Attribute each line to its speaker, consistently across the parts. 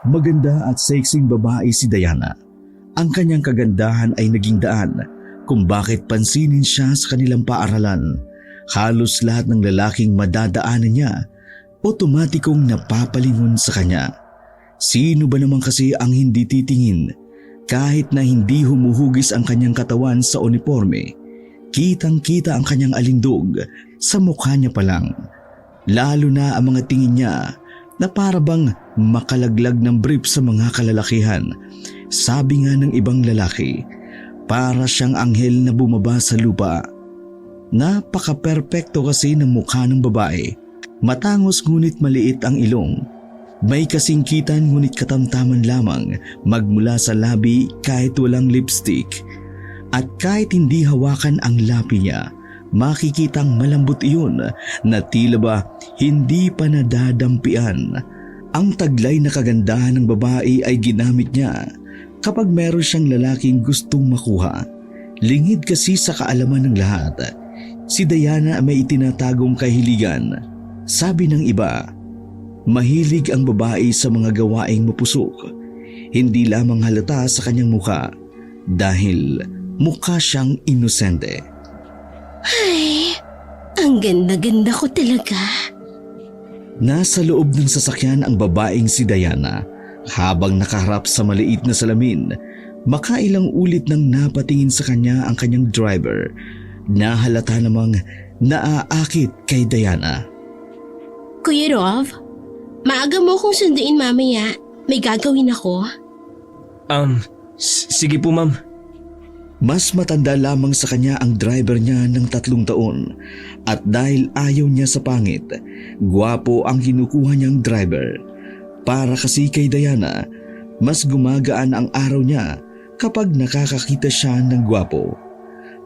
Speaker 1: Maganda at sexing babae si Diana. Ang kanyang kagandahan ay naging daan kung bakit pansinin siya sa kanilang paaralan. Halos lahat ng lalaking madadaanan niya, otomatikong napapalingon sa kanya. Sino ba naman kasi ang hindi titingin? Kahit na hindi humuhugis ang kanyang katawan sa uniforme, kitang-kita ang kanyang alindog sa mukha niya pa lang. Lalo na ang mga tingin niya na para bang makalaglag ng brief sa mga kalalakihan. Sabi nga ng ibang lalaki, para siyang anghel na bumaba sa lupa. Napaka-perpekto kasi ng mukha ng babae. Matangos ngunit maliit ang ilong. May kasingkitan ngunit katamtaman lamang magmula sa labi kahit walang lipstick. At kahit hindi hawakan ang labi niya, makikitang malambot iyon na tila ba hindi pa nadadampian. Ang taglay na kagandahan ng babae ay ginamit niya kapag meron siyang lalaking gustong makuha. Lingid kasi sa kaalaman ng lahat, si Diana may itinatagong kahiligan. Sabi ng iba, mahilig ang babae sa mga gawaing mapusok. Hindi lamang halata sa kanyang mukha dahil mukha siyang inosente.
Speaker 2: Ay, ang ganda-ganda ko talaga.
Speaker 1: Nasa loob ng sasakyan ang babaeng si Diana habang nakaharap sa maliit na salamin. Makailang ulit nang napatingin sa kanya ang kanyang driver. Nahalata namang naaakit kay Diana.
Speaker 2: Kuya Rov, maaga mo kong sunduin mamaya. May gagawin ako.
Speaker 3: Sige po ma'am.
Speaker 1: Mas matanda lamang sa kanya ang driver niya ng 3 taon at dahil ayaw niya sa pangit, gwapo ang kinukuha niyang driver. Para kasi kay Diana, mas gumagaan ang araw niya kapag nakakakita siya ng gwapo.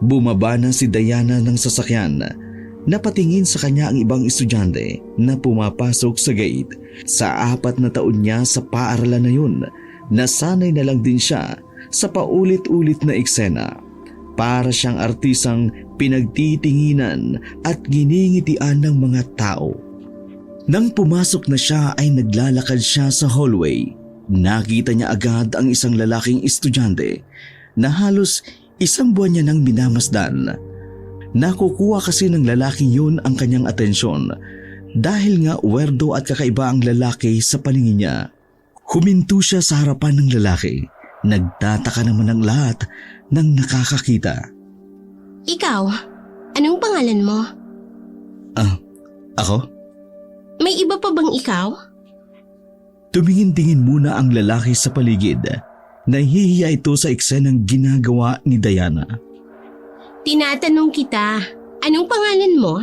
Speaker 1: Bumaba na si Diana ng sasakyan. Napatingin sa kanya ang ibang estudyante na pumapasok sa gate. Sa 4 na taon niya sa paaralan na yun, nasanay na lang din siya sa paulit-ulit na eksena. Para siyang artisang pinagtitinginan at giningitian ng mga tao. Nang pumasok na siya ay naglalakad siya sa hallway. Nakita niya agad ang isang lalaking estudyante na halos 1 buwan niya nang minamasdan. Nakukuha kasi ng lalaking yun ang kanyang atensyon dahil nga werdo at kakaiba ang lalaki sa paningin niya. Huminto siya sa harapan ng lalaki. Nagtataka naman ang lahat ng nakakakita.
Speaker 2: Ikaw, anong pangalan mo?
Speaker 1: Ako?
Speaker 2: May iba pa bang ikaw?
Speaker 1: Tumingin-tingin muna ang lalaki sa paligid. Nahihiya ito sa eksenang ginagawa ni Diana.
Speaker 2: Tinatanong kita, anong pangalan mo?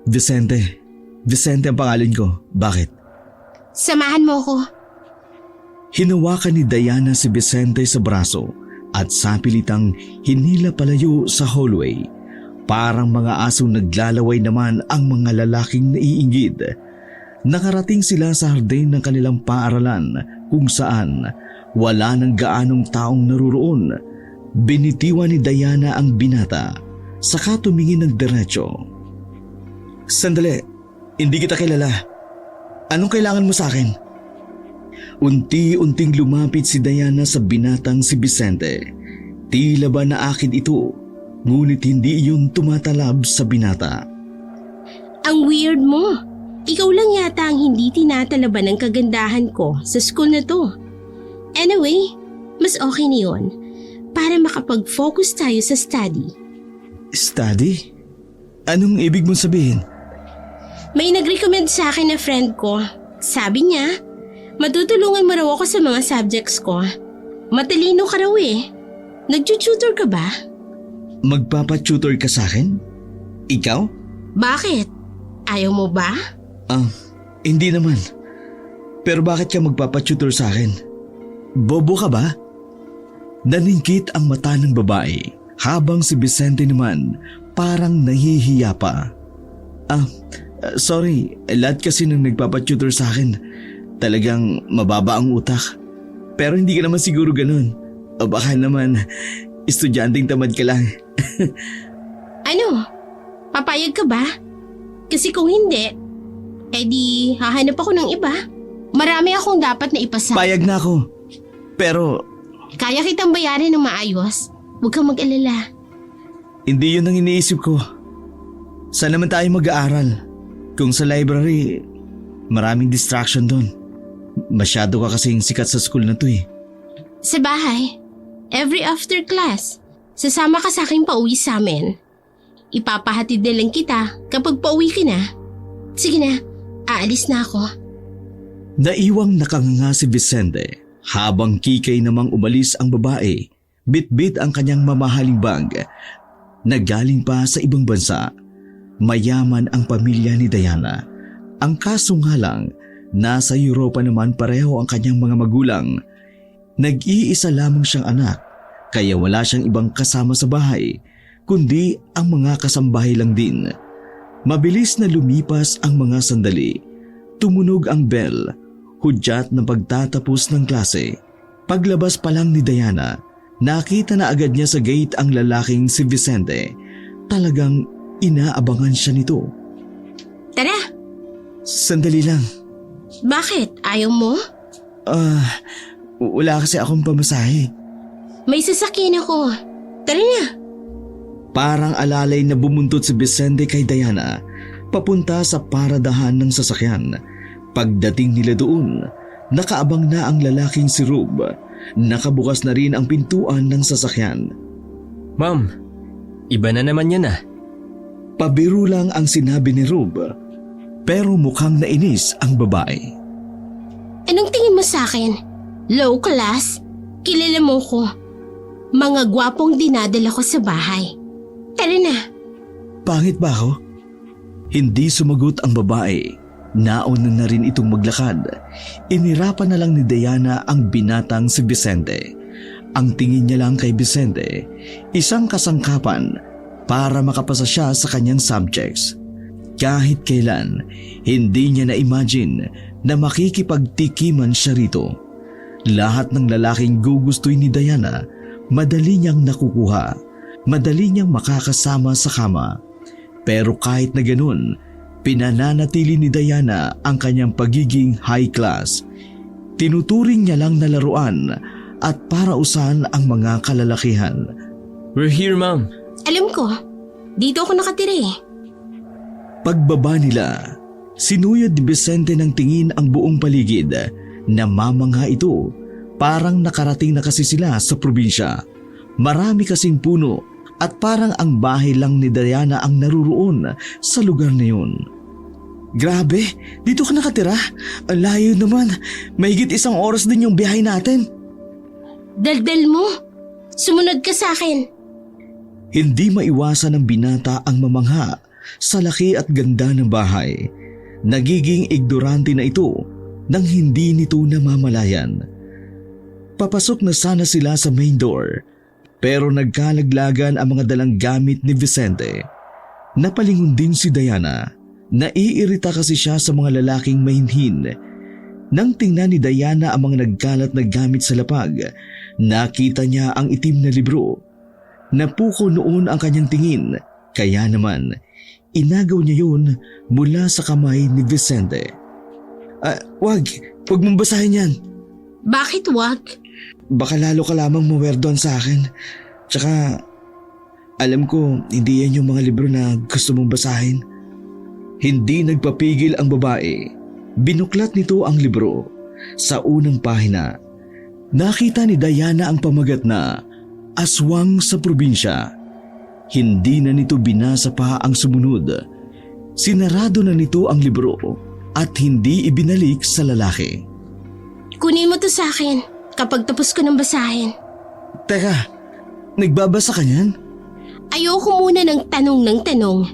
Speaker 1: Vicente. Vicente ang pangalan ko. Bakit?
Speaker 2: Samahan mo ko.
Speaker 1: Hinawakan ni Diana si Vicente sa braso at sapilitang hinila palayo sa hallway. Parang mga asong naglalaway naman ang mga lalaking naiinggit. Nakarating sila sa hardin ng kanilang paaralan kung saan wala nang gaanong taong naruroon. Binitiwan ni Diana ang binata, saka tumingin ng diretso. Sandali, hindi kita kilala. Anong kailangan mo sa akin? Unti-unting lumapit si Diana sa binatang si Vicente. Tila ba naakit ito, ngunit hindi iyon tumatalab sa binata.
Speaker 2: Ang weird mo. Ikaw lang yata ang hindi tinatalaban ng kagandahan ko sa school na to. Anyway, mas okay na yun. Para makapag-focus tayo sa study.
Speaker 1: Study? Anong ibig mong sabihin?
Speaker 2: May nag-recommend sa akin na friend ko. Sabi niya, matutulungan mo raw ako sa mga subjects ko. Matalino ka raw eh. Nag-tutor ka ba?
Speaker 1: Magpapatutor ka sa akin? Ikaw?
Speaker 2: Bakit? Ayaw mo ba?
Speaker 1: Hindi naman. Pero bakit ka magpapatutor sa akin? Bobo ka ba? Naningkit ang mata ng babae habang si Vicente naman parang nahihiya pa. Sorry, lahat kasi nang nagpapatutor sa akin talagang mababa ang utak. Pero hindi ka naman siguro ganun. O baka naman estudyanteng tamad ka lang.
Speaker 2: Ano? Papayag ka ba? Kasi kung hindi, edi hahanap ako ng iba. Marami akong dapat na ipasa.
Speaker 1: Payag na ako. Pero
Speaker 2: Kaya kitang bayarin ng maayos. Huwag kang mag-alala.
Speaker 1: hindi yun ang iniisip ko. Saan naman tayo mag-aaral? Kung sa library, maraming distraction doon. Masyado ka kasing sikat sa school na to eh.
Speaker 2: Sa bahay, every after class, sasama ka sa akin pauwi sa amin. Ipapahatid na lang kita kapag pauwi ka na. Sige na, aalis na ako.
Speaker 1: Naiwang nakanganga si Vicente habang kikay namang umalis ang babae. Bit-bit ang kanyang mamahaling bag na galing pa sa ibang bansa. Mayaman ang pamilya ni Diana. Ang kaso nga lang, nasa Europa naman pareho ang kanyang mga magulang. Nag-iisa lamang siyang anak, kaya wala siyang ibang kasama sa bahay, kundi ang mga kasambahay lang din. Mabilis na lumipas ang mga sandali. Tumunog ang bell, hudyat ng pagtatapos ng klase. Paglabas pa lang ni Diana, nakita na agad niya sa gate ang lalaking si Vicente. Talagang inaabangan siya nito.
Speaker 2: Tara,
Speaker 1: Sandali lang.
Speaker 2: bakit? Ayaw mo?
Speaker 1: Wala kasi akong pamasahe.
Speaker 2: May sasakyan ako. Tara na.
Speaker 1: Parang alalay na bumuntot si Vicente kay Diana, papunta sa paradahan ng sasakyan. Pagdating nila doon, nakaabang na ang lalaking si Rube. Nakabukas na rin ang pintuan ng sasakyan.
Speaker 3: Ma'am, iba na naman yan ah.
Speaker 1: Pabiro lang ang sinabi ni Rube, pero mukhang nainis ang babae.
Speaker 2: Anong tingin mo sa akin? Low class? Kilala mo ko. Mga gwapong dinadala ko sa bahay. Tara na.
Speaker 1: Pangit ba ako? Hindi sumagot ang babae. Nauna na rin itong maglakad. Inirapan na lang ni Diana ang binatang si Vicente. Ang tingin niya lang kay Vicente, isang kasangkapan para makapasa siya sa kanyang subjects. Kahit kailan, hindi niya na-imagine na makikipagtikiman siya rito. Lahat ng lalaking gugustuhin ni Diana, madali niyang nakukuha, madali niyang makakasama sa kama. Pero kahit na ganun, pinananatili ni Diana ang kanyang pagiging high class. Tinuturing niya lang na laruan at parausan ang mga kalalakihan.
Speaker 3: We're here, ma'am.
Speaker 2: Alam ko, dito ako nakatira eh.
Speaker 1: Pagbaba nila, sinuyod ni Vicente ng tingin ang buong paligid. Namamangha ito, parang nakarating na kasi sila sa probinsya. Marami kasing puno at parang ang bahay lang ni Diana ang naruroon sa lugar na yun. Grabe, dito ka nakatira? Ang layo naman, mahigit 1 oras din yung biyahe natin.
Speaker 2: Daldal mo. Sumunod ka sa akin.
Speaker 1: Hindi maiwasan ng binata ang mamangha sa laki at ganda ng bahay. Nagiging ignorante na ito nang hindi nito namamalayan. Papasok na sana sila sa main door, pero nagkalaglagan ang mga dalang gamit ni Vicente. Napalingon din si Diana. Naiirita kasi siya sa mga lalaking mahinhin. Nang tingnan ni Diana ang mga nagkalat na gamit sa lapag, nakita niya ang itim na libro. Napuko noon ang kanyang tingin, kaya naman inagaw niya yun mula sa kamay ni Vicente. Wag mong basahin yan.
Speaker 2: Bakit wag?
Speaker 1: Baka lalo ka lamang mawerdoan sa akin. Tsaka, alam ko hindi yan yung mga libro na gusto mong basahin. Hindi nagpapigil ang babae. Binuklat nito ang libro. Sa unang pahina, nakita ni Diana ang pamagat na Aswang sa Probinsya. Hindi na nito binasa pa ang sumunod. Sinarado na nito ang libro at hindi ibinalik sa lalaki.
Speaker 2: Kunin mo to sa akin kapag tapos ko ng basahin.
Speaker 1: Teka, nagbabasa ka niyan?
Speaker 2: Ayoko muna ng tanong.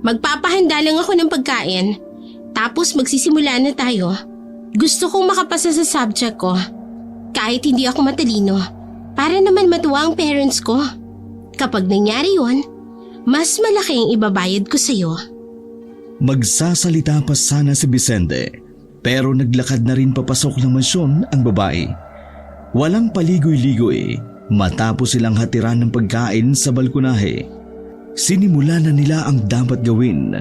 Speaker 2: Magpapahanda lang ako ng pagkain, tapos magsisimula na tayo. Gusto kong makapasa sa subject ko, kahit hindi ako matalino, para naman matuwa ang parents ko. Kapag nangyari yun, mas malaki ang ibabayad ko sa'yo.
Speaker 1: Magsasalita pa sana si Vicente, pero naglakad na rin papasok ng mansyon ang babae. Walang paligoy-ligoy matapos silang hatiran ng pagkain sa balkonahe. Sinimula na nila ang dapat gawin.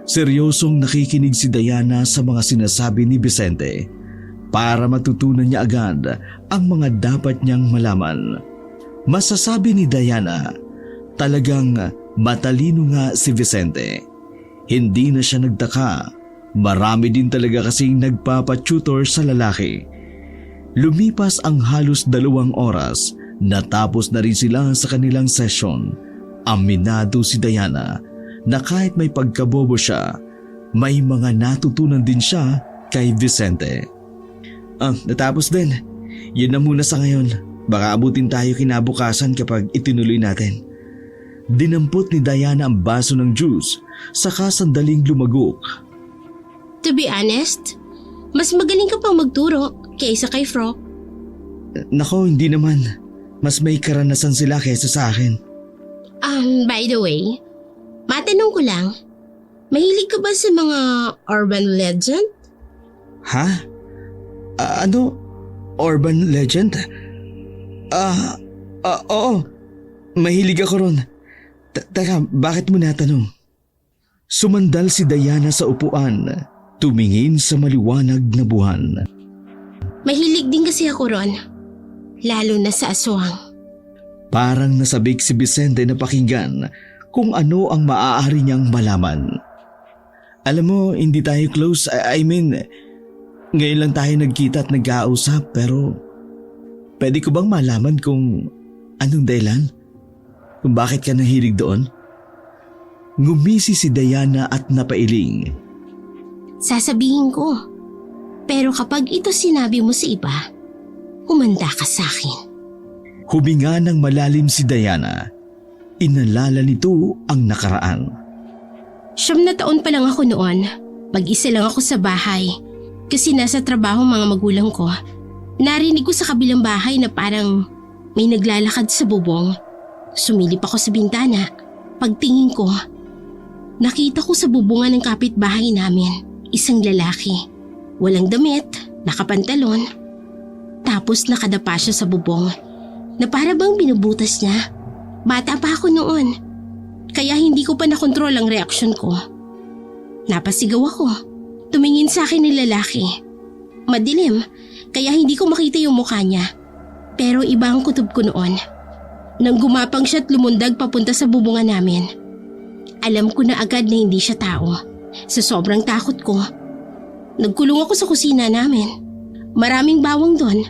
Speaker 1: Seryosong nakikinig si Diana sa mga sinasabi ni Vicente. para matutunan niya agad ang mga dapat niyang malaman. Masasabi ni Diana, talagang matalino nga si Vicente. Hindi na siya nagtaka. Marami din talaga kasing nagpapatutor sa lalaki. Lumipas ang halos 2 oras, natapos na rin sila sa kanilang session. Aminado si Diana na kahit may pagkabobo siya, may mga natutunan din siya kay Vicente. Natapos din. Yun na muna sa ngayon. Baka abutin tayo kinabukasan kapag itinuloy natin. Dinampot ni Diana ang baso ng juice, saka sandaling lumagok.
Speaker 2: To be honest, mas magaling ka pang magturo kaysa kay Fro.
Speaker 1: Nako, hindi naman. Mas may karanasan sila kaysa sa akin.
Speaker 2: By the way, matanong ko lang, mahilig ka ba sa mga urban legend?
Speaker 1: Ha? Ano? Urban legend? Oo. Mahilig ako ron. Teka, bakit mo natanong? Sumandal si Diana sa upuan, tumingin sa maliwanag na buwan.
Speaker 2: Mahilig din kasi ako ron, lalo na sa aswang.
Speaker 1: Parang nasabik si Vicente na pakinggan kung ano ang maaari niyang malaman. Alam mo, hindi tayo close. I mean, ngayon lang tayo nagkita at nag-ausap, pero pwede ko bang malaman kung anong dahilan? Kung bakit ka nahilig doon? Ngumisi si Diana at napailing.
Speaker 2: Sasabihin ko, pero kapag ito sinabi mo sa iba, humanda ka sa akin.
Speaker 1: Huminga ng malalim si Diana. Inalala nito ang nakaraan.
Speaker 2: 9 na taon pa lang ako noon. Mag-isa lang ako sa bahay. Kasi nasa trabaho mga magulang ko. Narinig ko sa kabilang bahay na parang may naglalakad sa bubong. Sumilip ako sa bintana. Pagtingin ko, nakita ko sa bubungan ng kapitbahay namin isang lalaki. Walang damit, nakapantalon. Tapos nakadapa siya sa bubong na para bang binubutas niya. Bata pa ako noon, kaya hindi ko pa nakontrol ang reaksyon ko. Napasigaw ako. Tumingin sa akin ng lalaki. Madilim, kaya hindi ko makita yung mukha niya. Pero iba ang kutob ko noon. Nang gumapang siya at lumundag papunta sa bubungan namin, alam ko na agad na hindi siya tao. Sa sobrang takot ko, nagkulong ako sa kusina namin. Maraming bawang doon,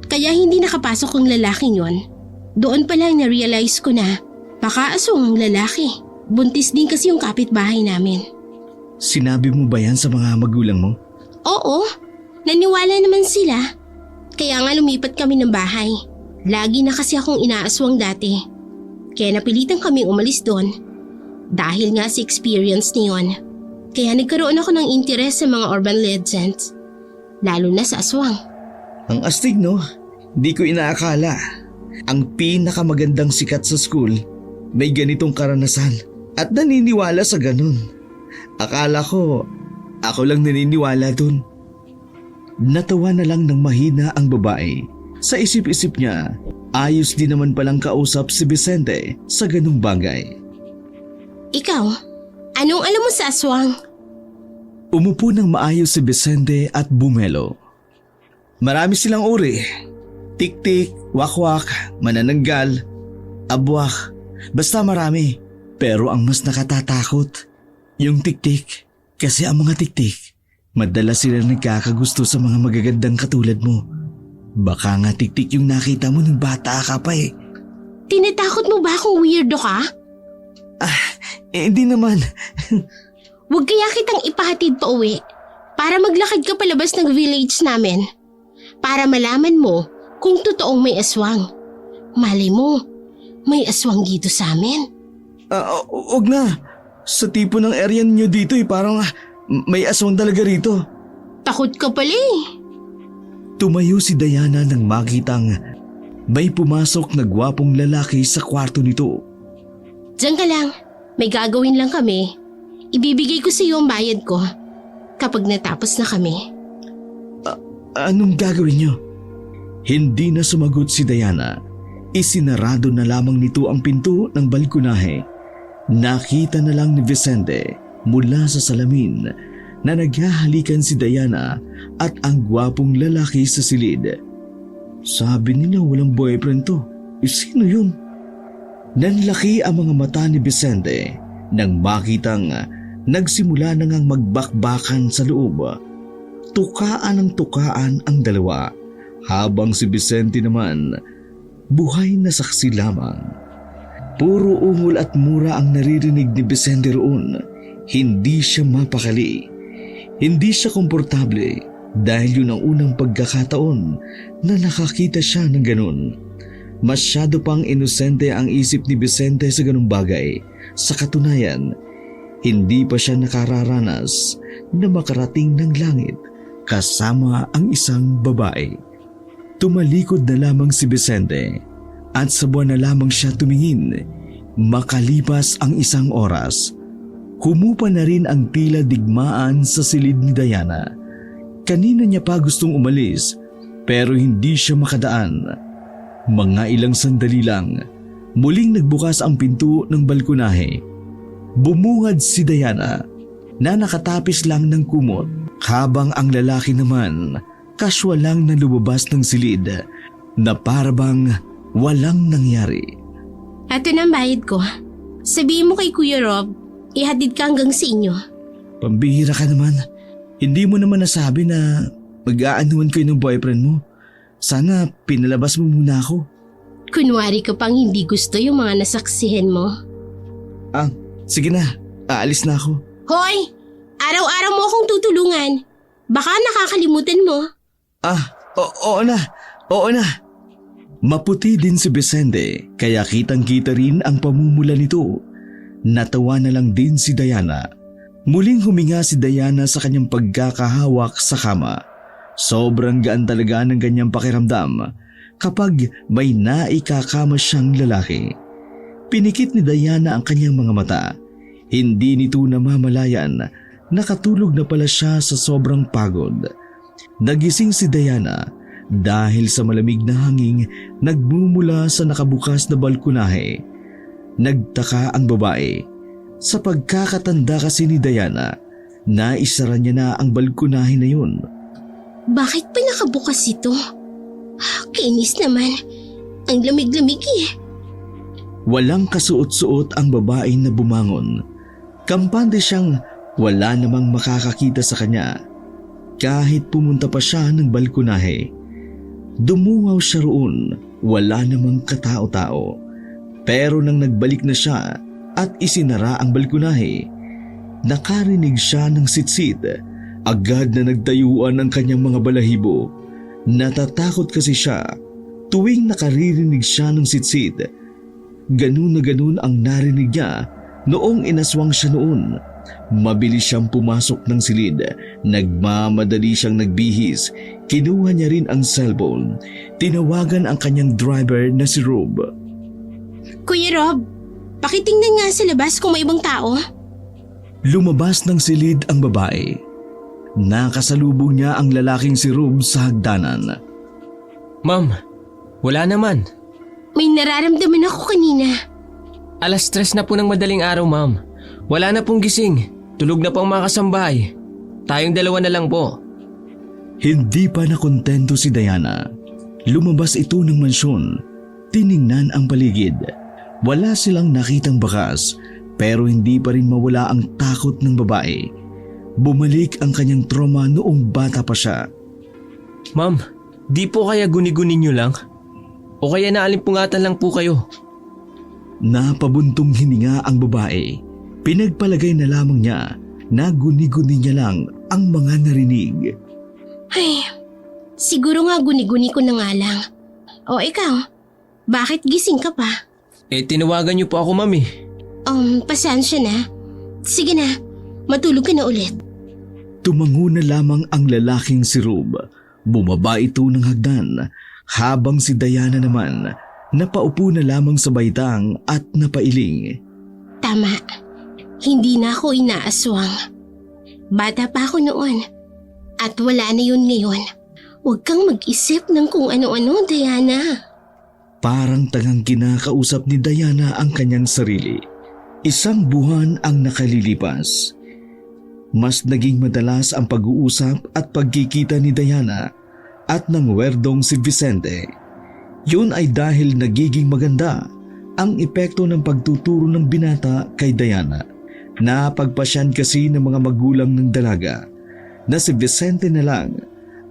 Speaker 2: kaya hindi nakapasok ang lalaking yon. Doon pa lang na-realize ko na baka aswang ang lalaki. Buntis din kasi yung kapitbahay namin.
Speaker 1: Sinabi mo ba yan sa mga magulang mo?
Speaker 2: Oo, naniwala naman sila. Kaya nga lumipat kami ng bahay. Lagi na kasi akong inaaswang dati. Kaya napilitan kaming umalis doon. Dahil nga sa experience niyon. Kaya nagkaroon ako ng interes sa mga urban legends. Lalo na sa aswang.
Speaker 1: Ang astig, no? Di ko inaakala. Ang pinakamagandang sikat sa school may ganitong karanasan at naniniwala sa ganun. Akala ko, ako lang naniniwala dun. Natawa na lang ng mahina ang babae. Sa isip-isip niya, ayos din naman palang kausap si Vicente sa ganung bagay.
Speaker 2: Ikaw, anong alam mo sa aswang?
Speaker 1: Umupo ng maayos si Vicente at bumelo. Marami silang uri. Tik-tik, wakwak, manananggal, abwak, basta marami. Pero ang mas nakatatakot, yung tik-tik. Kasi ang mga tik-tik, madalas sila nagkakagusto sa mga magagandang katulad mo. Baka nga tik-tik yung nakita mo nung bata ka pa eh.
Speaker 2: Tinatakot mo ba akong weirdo ka?
Speaker 1: Hindi naman.
Speaker 2: Huwag kaya kitang ipahatid pa uwi para maglakad ka palabas ng village namin. Para malaman mo kung totoong may aswang. Malay mo, may aswang dito sa amin.
Speaker 1: Huwag na. Sa tipo ng area niyo dito parang may aswang talaga rito.
Speaker 2: Takot ka pala eh.
Speaker 1: Tumayo si Diana nang makitang may pumasok na gwapong lalaki sa kwarto nito.
Speaker 2: Diyan ka lang, may gagawin lang kami. Ibibigay ko sa iyo ang bayad ko kapag natapos na kami.
Speaker 1: Anong gagawin niyo? Hindi na sumagot si Diana. Isinarado na lamang nito ang pinto ng balkonahe. Nakita na lang ni Vicente mula sa salamin na naghahalikan si Diana at ang gwapong lalaki sa silid. Sabi nila walang boyfriend to. Sino yun? Nanlaki ang mga mata ni Vicente nang makitang nagsimula na ngang magbakbakan sa loob. Tukaan ng tukaan ang dalawa habang si Vicente naman buhay na saksi lamang. Puro ungol at mura ang naririnig ni Vicente roon. Hindi siya mapakali. Hindi siya komportable dahil yun ang unang pagkakataon na nakakita siya ng ganun. Masyado pang inosente ang isip ni Vicente sa ganung bagay. Sa katunayan, hindi pa siya nakararanas na makarating ng langit kasama ang isang babae. Tumalikod na lamang si Vicente at sa buwan na lamang siya tumingin. Makalipas ang isang oras, humupa na rin ang tila digmaan sa silid ni Diana. Kanina niya pa gustong umalis pero hindi siya makadaan. Mga ilang sandali lang, muling nagbukas ang pinto ng balkonahe. Bumungad si Diana na nakatapis lang ng kumot habang ang lalaki naman kaswal lang na lumabas ng silid na parabang walang nangyari.
Speaker 2: Eto na ang bayad ko. Sabihin mo kay Kuya Rob, ihatid ka hanggang sa inyo.
Speaker 1: Pambihira ka naman. Hindi mo naman nasabi na mag-aanuhan kayo ng boyfriend mo. Sana pinalabas mo muna ako.
Speaker 2: Kunwari ka pang hindi gusto yung mga nasaksihan mo.
Speaker 1: Sige na. Aalis na ako.
Speaker 2: Hoy! Araw-araw mo akong tutulungan. Baka nakakalimutan mo.
Speaker 1: Oo na. Oo na. Maputi din si Vicente kaya kitang-kita rin ang pamumula nito. Natawa na lang din si Diana. Muling huminga si Diana sa kanyang pagkakahawak sa kama. Sobrang gaan talaga ng ganyang pakiramdam kapag may naikakama siyang lalaki. Pinikit ni Diana ang kanyang mga mata. Hindi nito namamalayan, nakatulog na pala siya sa sobrang pagod. Nagising si Diana dahil sa malamig na hangin nagmumula sa nakabukas na balkonahe. Nagtaka ang babae. Sa pagkakatanda kasi ni Diana, naisara niya na ang balkonahe na yun.
Speaker 2: Bakit pa nakabukas ito? Kainis naman. Ang lamig-lamig eh.
Speaker 1: Walang kasuot-suot ang babae na bumangon. Kampante siyang wala namang makakakita sa kanya. Kahit pumunta pa siya ng balkonahe. Dumungaw siya roon, wala namang katao-tao. Pero nang nagbalik na siya at isinara ang balkonahe, nakarinig siya ng sitsit. Agad na nagtayuan ang kanyang mga balahibo. Natatakot kasi siya tuwing nakaririnig siya ng sitsit. Ganun na ganun ang narinig niya noong inaswang siya noon. Mabilis siyang pumasok ng silid. Nagmamadali siyang nagbihis. Kinuha niya rin ang cellphone. Tinawagan ang kanyang driver na si Rob.
Speaker 2: Kuya Rob, pakitingnan nga sa labas kung may ibang tao.
Speaker 1: Lumabas ng silid ang babae. Nakasalubong niya ang lalaking si Rob sa hagdanan.
Speaker 3: Ma'am, wala naman.
Speaker 2: May nararamdaman ako kanina.
Speaker 3: 3:00 na po ng madaling araw, ma'am. Wala na pong gising. Tulog na po ang mga kasambahay. Tayong dalawa na lang po.
Speaker 1: Hindi pa nakontento si Diana. Lumabas ito ng mansyon. Tiningnan ang paligid. Wala silang nakitang bakas pero hindi pa rin mawala ang takot ng babae. Bumalik ang kanyang trauma noong bata pa siya.
Speaker 3: Ma'am, di po kaya guni-guni niyo lang? O kaya naalimpungatan lang po kayo?
Speaker 1: Napabuntong hininga ang babae. Pinagpalagay na lamang niya na guni-guni niya lang ang mga narinig.
Speaker 2: Ay, siguro nga guni-guni ko na nga lang. O ikaw, bakit gising ka pa?
Speaker 3: Tinawagan niyo po ako, ma'am eh.
Speaker 2: Pasensya na. Sige na, matulog ka na ulit.
Speaker 1: Tumango na lamang ang lalaking si Rob. Bumaba ito ng hagdan habang si Diana naman napaupo na lamang sa baitang at napailing.
Speaker 2: Tama, hindi na ako inaaswang. Bata pa ako noon at wala na yun ngayon. Huwag kang mag-isip ng kung ano-ano, Diana.
Speaker 1: Parang tangang kinakausap ni Diana ang kanyang sarili. 1 buwan ang nakalilipas. mas naging madalas ang pag-uusap at pagkikita ni Diana at ng werdong si Vicente. Yun ay dahil nagiging maganda ang epekto ng pagtuturo ng binata kay Diana. Napagpasyan kasi ng mga magulang ng dalaga na si Vicente na lang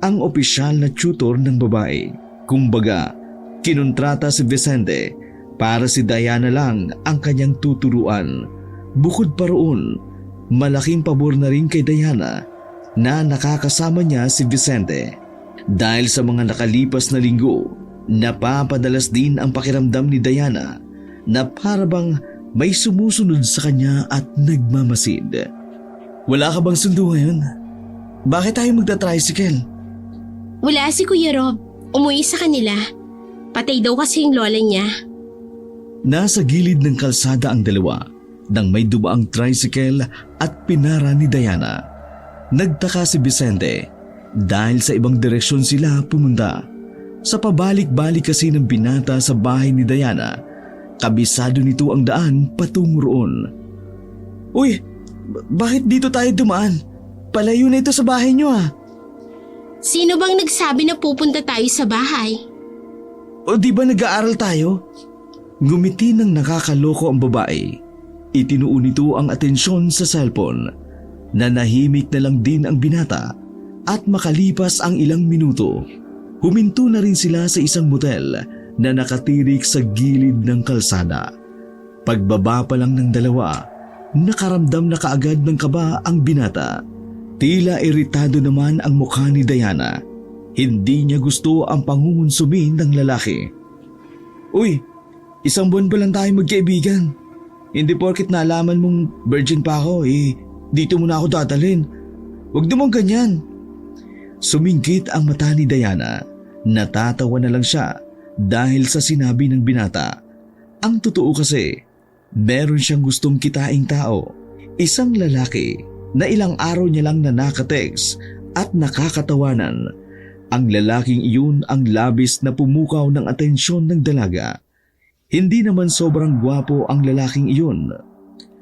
Speaker 1: ang opisyal na tutor ng babae. Kumbaga, kinontrata si Vicente para si Diana lang ang kanyang tuturuan. Bukod pa roon, malaking pabor na rin kay Diana na nakakasama niya si Vicente. Dahil sa mga nakalipas na linggo, napapadalas din ang pakiramdam ni Diana na parabang may sumusunod sa kanya at nagmamasid. Wala ka bang sundo ngayon? Bakit tayo magta-tricycle?
Speaker 2: Wala si Kuya Rob. Umuwi sa kanila. Patay daw kasi yung lola niya.
Speaker 1: Nasa gilid ng kalsada ang dalawa nang may dumaang tricycle at pinara ni Diana. Nagtaka si Vicente dahil sa ibang direksyon sila pumunta. Sa pabalik-balik kasi ng binata sa bahay ni Diana, kabisado nito ang daan patungo roon. Uy, bakit dito tayo dumaan? Palayo na ito sa bahay niyo ah.
Speaker 2: Sino bang nagsabi na pupunta tayo sa bahay?
Speaker 1: O di ba nag-aaral tayo? Ngumiti ng nakakaloko ang babae. Itinuon nito ang atensyon sa cellphone. Nanahimik na lang din ang binata at makalipas ang ilang minuto, huminto na rin sila sa isang motel na nakatirik sa gilid ng kalsada. Pagbaba pa lang ng dalawa, nakaramdam na kaagad ng kaba ang binata. Tila iritado naman ang mukha ni Diana. Hindi niya gusto ang pangungunsumin ng lalaki. Uy, isang buwan pa lang tayo magkaibigan. Hindi porket nalaman mong virgin pa ako, dito mo na ako dadalhin. Huwag naman ganyan. Sumingkit ang mata ni Diana. Natatawa na lang siya dahil sa sinabi ng binata. Ang totoo kasi, meron siyang gustong kitaing tao. Isang lalaki na ilang araw niya lang na nakatext at nakakatawanan. Ang lalaking iyon ang labis na pumukaw ng atensyon ng dalaga. Hindi naman sobrang gwapo ang lalaking iyon.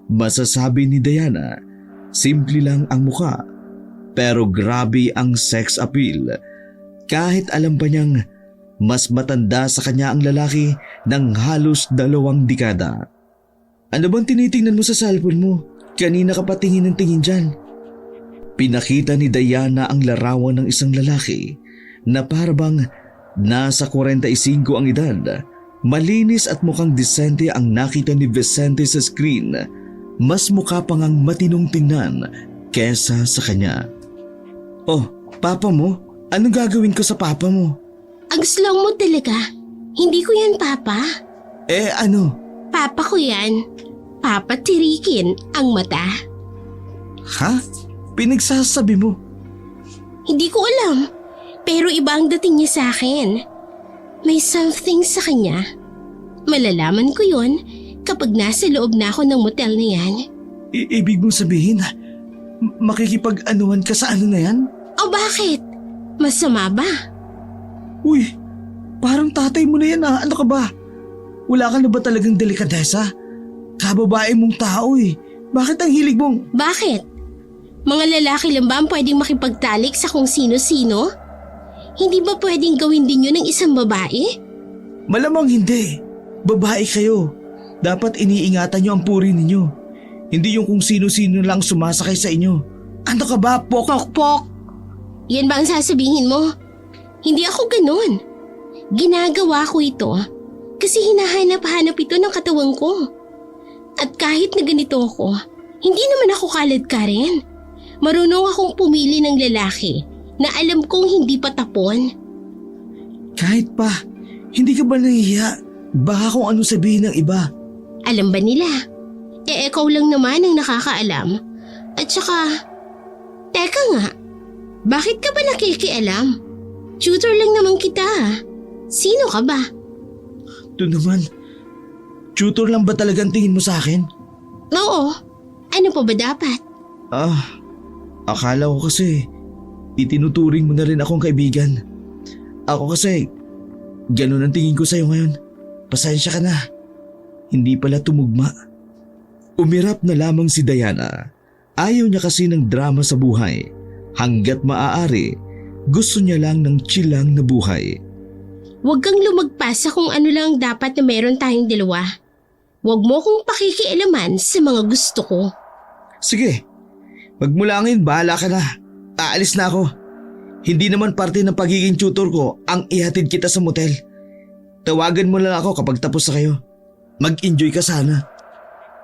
Speaker 1: Masasabi ni Diana, simple lang ang mukha. Pero grabe ang sex appeal. Kahit alam pa niyang mas matanda sa kanya ang lalaki ng halos 2 dekada. Ano bang tinitingnan mo sa cellphone mo? Kanina ka pa tingin ng tingin dyan. Pinakita ni Diana ang larawan ng isang lalaki na parabang nasa 45 ang edad. Malinis at mukhang disente ang nakita ni Vicente sa screen. Mas mukha pa ngang matinong tingnan kesa sa kanya. Oh, papa mo? Anong gagawin ko sa papa mo?
Speaker 2: Ang slow mo talaga. Hindi ko yan, Papa.
Speaker 1: Ano?
Speaker 2: Papa ko yan. Papa tirikin ang mata.
Speaker 1: Ha? Pinagsasabi mo?
Speaker 2: Hindi ko alam. Pero iba ang dating niya sa akin. May something sa kanya. Malalaman ko yon kapag nasa loob na ako ng motel na yan.
Speaker 1: Ibig mong sabihin, makikipag-anuhan ka sa ano na yan?
Speaker 2: O bakit? Masama ba?
Speaker 1: Uy, parang tatay mo na yan ah. Ano ka ba? Wala ka na ba talagang delikadesa? Kababae mong tao eh. Bakit ang hilig mong…
Speaker 2: Bakit? Mga lalaki lang ba ang pwedeng makipagtalik sa kung sino-sino? Hindi ba pwedeng gawin din yun ng isang babae?
Speaker 1: Malamang hindi. Babae kayo. Dapat iniingatan nyo ang puri ninyo. Hindi yung kung sino-sino lang sumasakay sa inyo. Ano ka ba, Pok?
Speaker 2: Pok-pok! Yan ba ang sasabihin mo? Hindi ako ganun. Ginagawa ko ito kasi hinahanap-hanap ito ng katawan ko. At kahit na ganito ako, hindi naman ako kalad ka rin. Marunong akong pumili ng lalaki na alam kong hindi patapon.
Speaker 1: Kahit pa, hindi ka ba nahihiya? Baka kung ano sabihin ng iba.
Speaker 2: Alam ba nila? Ikaw lang naman ang nakakaalam. At saka, teka nga, bakit ka ba nakikialam? Tutor lang naman kita. Sino ka ba?
Speaker 1: Ito naman, tutor lang ba talagang tingin mo sa akin?
Speaker 2: Oo. Ano pa ba dapat?
Speaker 1: Akala ko kasi itinuturing mo na rin akong kaibigan. Ako kasi, ganun ang tingin ko sa'yo ngayon. Pasensya ka na. Hindi pala tumugma. Umirap na lamang si Diana Ayaw niya kasi ng drama sa buhay. Hanggat maaari, gusto niya lang ng chilang na buhay.
Speaker 2: Huwag kang lumagpas sa kung ano lang dapat na meron tayong dalawa. Huwag mo kong pakikialaman sa mga gusto ko.
Speaker 1: Sige, magmula ngayon bahala ka na. Aalis na ako. Hindi naman parte ng pagiging tutor ko ang ihatid kita sa motel. Tawagan mo lang ako kapag tapos na kayo. Mag-enjoy ka sana.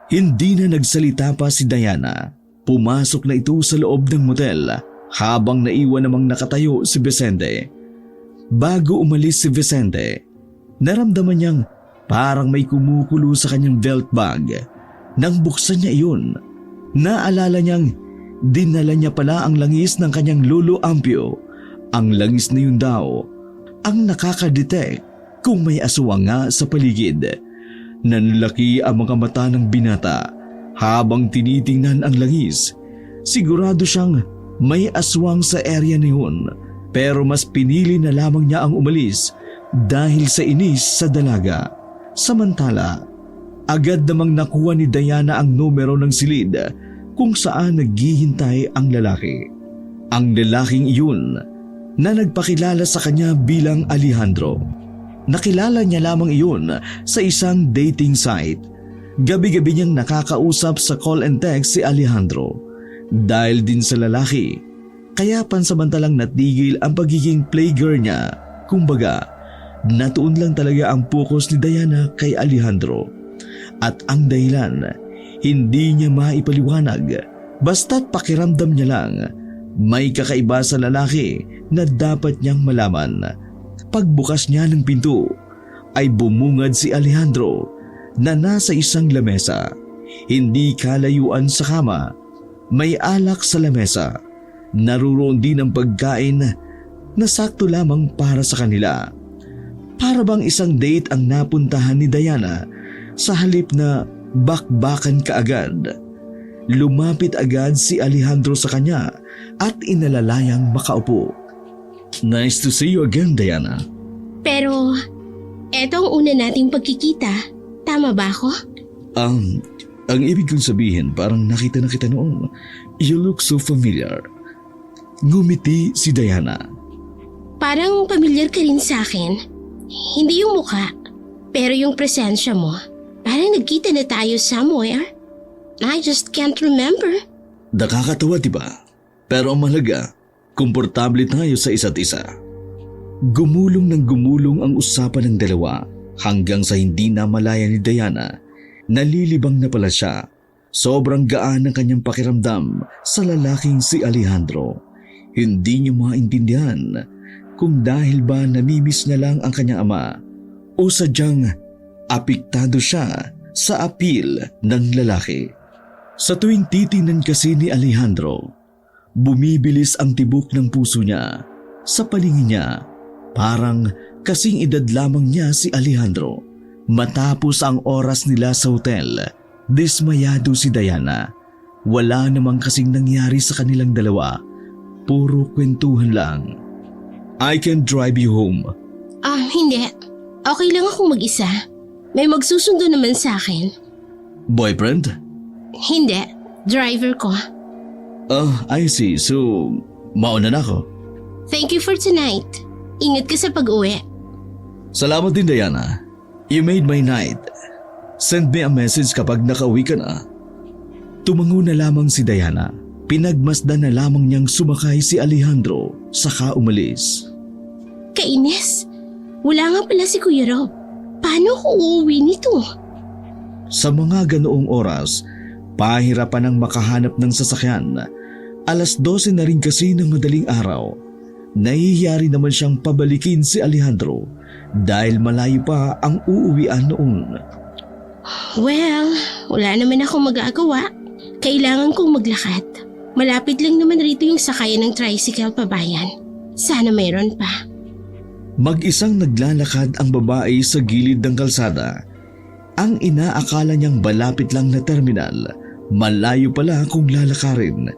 Speaker 1: Hindi na nagsalita pa si Diana. Pumasok na ito sa loob ng motel habang naiwan namang nakatayo si Vicente. Bago umalis si Vicente, naramdaman niyang parang may kumukulo sa kanyang belt bag. Nang buksan niya iyon, naalala niyang dinala niya pala ang langis ng kanyang lolo Ampio. Ang langis na yun daw ang nakakadetect kung may aswang nga sa paligid. Nanlaki ang mga mata ng binata habang tinitingnan ang langis. Sigurado siyang may aswang sa area na yun, pero mas pinili na lamang niya ang umalis dahil sa inis sa dalaga. Samantala, agad namang nakuha ni Diana ang numero ng silid kung saan naghihintay ang lalaki. Ang lalaking iyon na nagpakilala sa kanya bilang Alejandro. Nakilala niya lamang iyon sa isang dating site. Gabi-gabi niyang nakakausap sa call and text si Alejandro. Dahil din sa lalaki, kaya pansamantalang natigil ang pagiging playgirl niya. Kumbaga, natuon lang talaga ang focus ni Diana kay Alejandro. At ang dahilan, hindi niya maipaliwanag, basta't pakiramdam niya lang may kakaiba sa lalaki na dapat niyang malaman. Pagbukas niya ng pinto, ay bumungad si Alejandro na nasa isang lamesa. Hindi kalayuan sa kama, may alak sa lamesa. Naroon din ang pagkain na sakto lamang para sa kanila. Para bang isang date ang napuntahan ni Diana sa halip na bakbakan kaagad. Lumapit agad si Alejandro sa kanya at inalalayang makaupo. Nice to see you again, Diana.
Speaker 2: Pero, eto ang una nating pagkikita. Tama ba ako?
Speaker 1: Ang ibig kong sabihin parang nakita na kita noon. You look so familiar. Ngumiti si Diana.
Speaker 2: Parang pamilyar ka rin sa akin. Hindi yung mukha, pero yung presensya mo. Parang nagkita na tayo somewhere. I just can't remember.
Speaker 1: Nakakatawa, diba? Pero ang mahalaga, komportable tayo sa isa't isa. Gumulong ng gumulong ang usapan ng dalawa hanggang sa hindi na malaya ni Diana. Nalilibang na pala siya. Sobrang gaan ng kanyang pakiramdam sa lalaking si Alejandro. Hindi niya maintindihan kung dahil ba namimiss niya lang ang kanyang ama o sadyang apektado siya sa appeal ng lalaki. Sa tuwing titingnan kasi ni Alejandro, bumibilis ang tibok ng puso niya. Sa palingin niya, parang kasing edad lamang niya si Alejandro. Matapos ang oras nila sa hotel, dismayado si Diana. Wala namang kasing nangyari sa kanilang dalawa. Puro kwentuhan lang. I can drive you home.
Speaker 2: Hindi. Okay lang akong mag-isa. May magsusundo naman sa akin.
Speaker 1: Boyfriend?
Speaker 2: Hindi. Driver ko.
Speaker 1: I see. So, mauna na ako.
Speaker 2: Thank you for tonight. Ingat ka sa pag-uwi.
Speaker 1: Salamat din, Diana. You made my night. Send me a message kapag nakauwi ka na. Tumango na lamang si Diana. Pinagmasdan na lamang niyang sumakay si Alejandro saka umalis.
Speaker 2: Kainis. Wala nga pala si Kuya Rob. Paano ko uuwi nito?
Speaker 1: Sa mga ganoong oras, pahirapan ang makahanap ng sasakyan. 12:00 na rin kasi ng madaling araw. Nahihiyari naman siyang pabalikin si Alejandro dahil malayo pa ang uuwian noon.
Speaker 2: Well, wala naman akong magagawa. Kailangan kong maglakad. Malapit lang naman rito yung sakayan ng tricycle pabayan. Sana mayroon pa.
Speaker 1: Mag-isang naglalakad ang babae sa gilid ng kalsada. Ang inaakala niyang malapit lang na terminal, malayo pala kung lalakarin.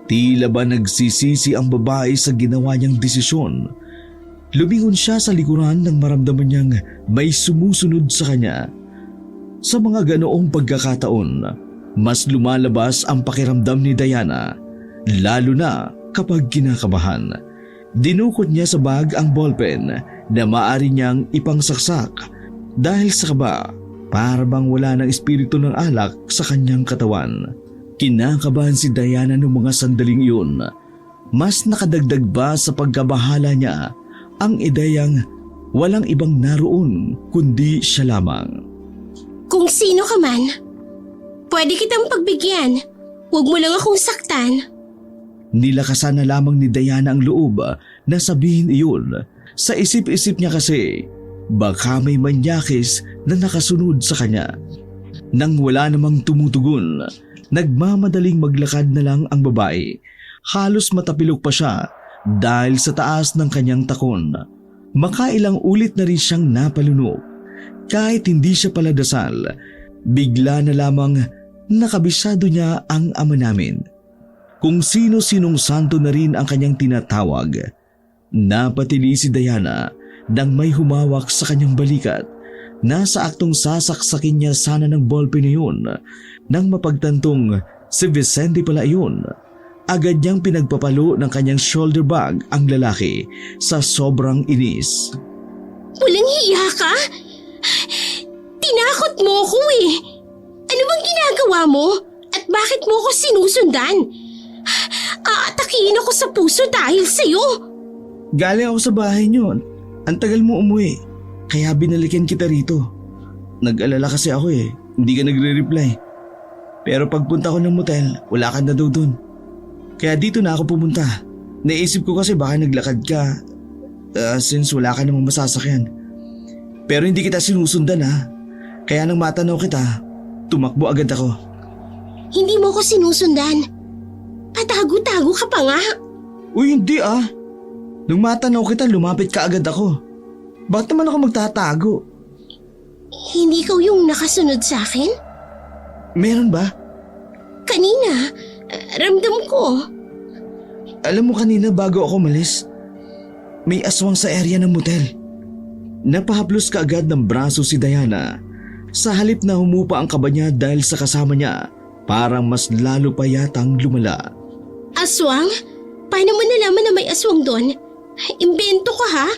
Speaker 1: Tila ba nagsisisi ang babae sa ginawa niyang desisyon. Lumingon siya sa likuran nang maramdaman niyang may sumusunod sa kanya. Sa mga ganoong pagkakataon, mas lumalabas ang pakiramdam ni Diana, lalo na kapag kinakabahan. Dinukot niya sa bag ang ballpen na maaari niyang ipangsaksak dahil sa kaba, para bang wala ng espiritu ng alak sa kanyang katawan. Kinakabahan si Diana noong mga sandaling iyon. Mas nakadagdag ba sa pagkabahala niya ang ideyang walang ibang naroon kundi siya lamang.
Speaker 2: Kung sino ka man, pwede kitang pagbigyan. Huwag mo lang akong saktan.
Speaker 1: Nilakasan na lamang ni Diana ang loob na sabihin iyon. Sa isip-isip niya kasi, baka may manyakis na nakasunod sa kanya. Nang wala namang tumutugon, nagmamadaling maglakad na lang ang babae. Halos matapilok pa siya dahil sa taas ng kanyang takon. Makailang ulit na rin siyang napalunok. Kahit hindi siya paladasal, bigla na lamang nakabisado niya ang ama namin. Kung sino-sinong santo na rin ang kanyang tinatawag. Napatili si Diana nang may humawak sa kanyang balikat. Nasa aktong sasaksakin niya sana ng ballpen na yun. Nang mapagtantong si Vicente pala yun, agad niyang pinagpapalo ng kanyang shoulder bag ang lalaki sa sobrang inis.
Speaker 2: Walang hiya ka? Tinakot mo ko eh. Ano bang ginagawa mo? At bakit mo ko sinusundan? Aatakihin ako sa puso dahil sa'yo.
Speaker 1: Galing ako sa bahay niyo. Ang tagal mo umuwi. Kaya binalikan kita rito. Nag-alala kasi ako eh. Hindi ka nagre-reply. Pero pagpunta ko ng motel, wala ka na daw dun. Kaya dito na ako pumunta. Naisip ko kasi baka naglakad ka since wala ka namang masasakyan. Pero hindi kita sinusundan ha. Kaya nang matanaw kita, tumakbo agad ako.
Speaker 2: Hindi mo ko sinusundan. Patago-tago ka pa nga.
Speaker 1: Uy, hindi ah. Nung matanaw kita, lumapit ka agad ako. Bakit naman ako magtatago?
Speaker 2: Hindi ikaw yung nakasunod sa akin?
Speaker 1: Meron ba?
Speaker 2: Kanina, ramdam ko.
Speaker 1: Alam mo kanina bago ako umalis, may aswang sa area ng motel. Napahaplos ka agad ng braso si Diana. Sa halip na humupa ang kaba niya dahil sa kasama niya, parang mas lalo pa yatang lumala.
Speaker 2: Aswang? Paano mo nalaman na may aswang doon? Imbento ka ha?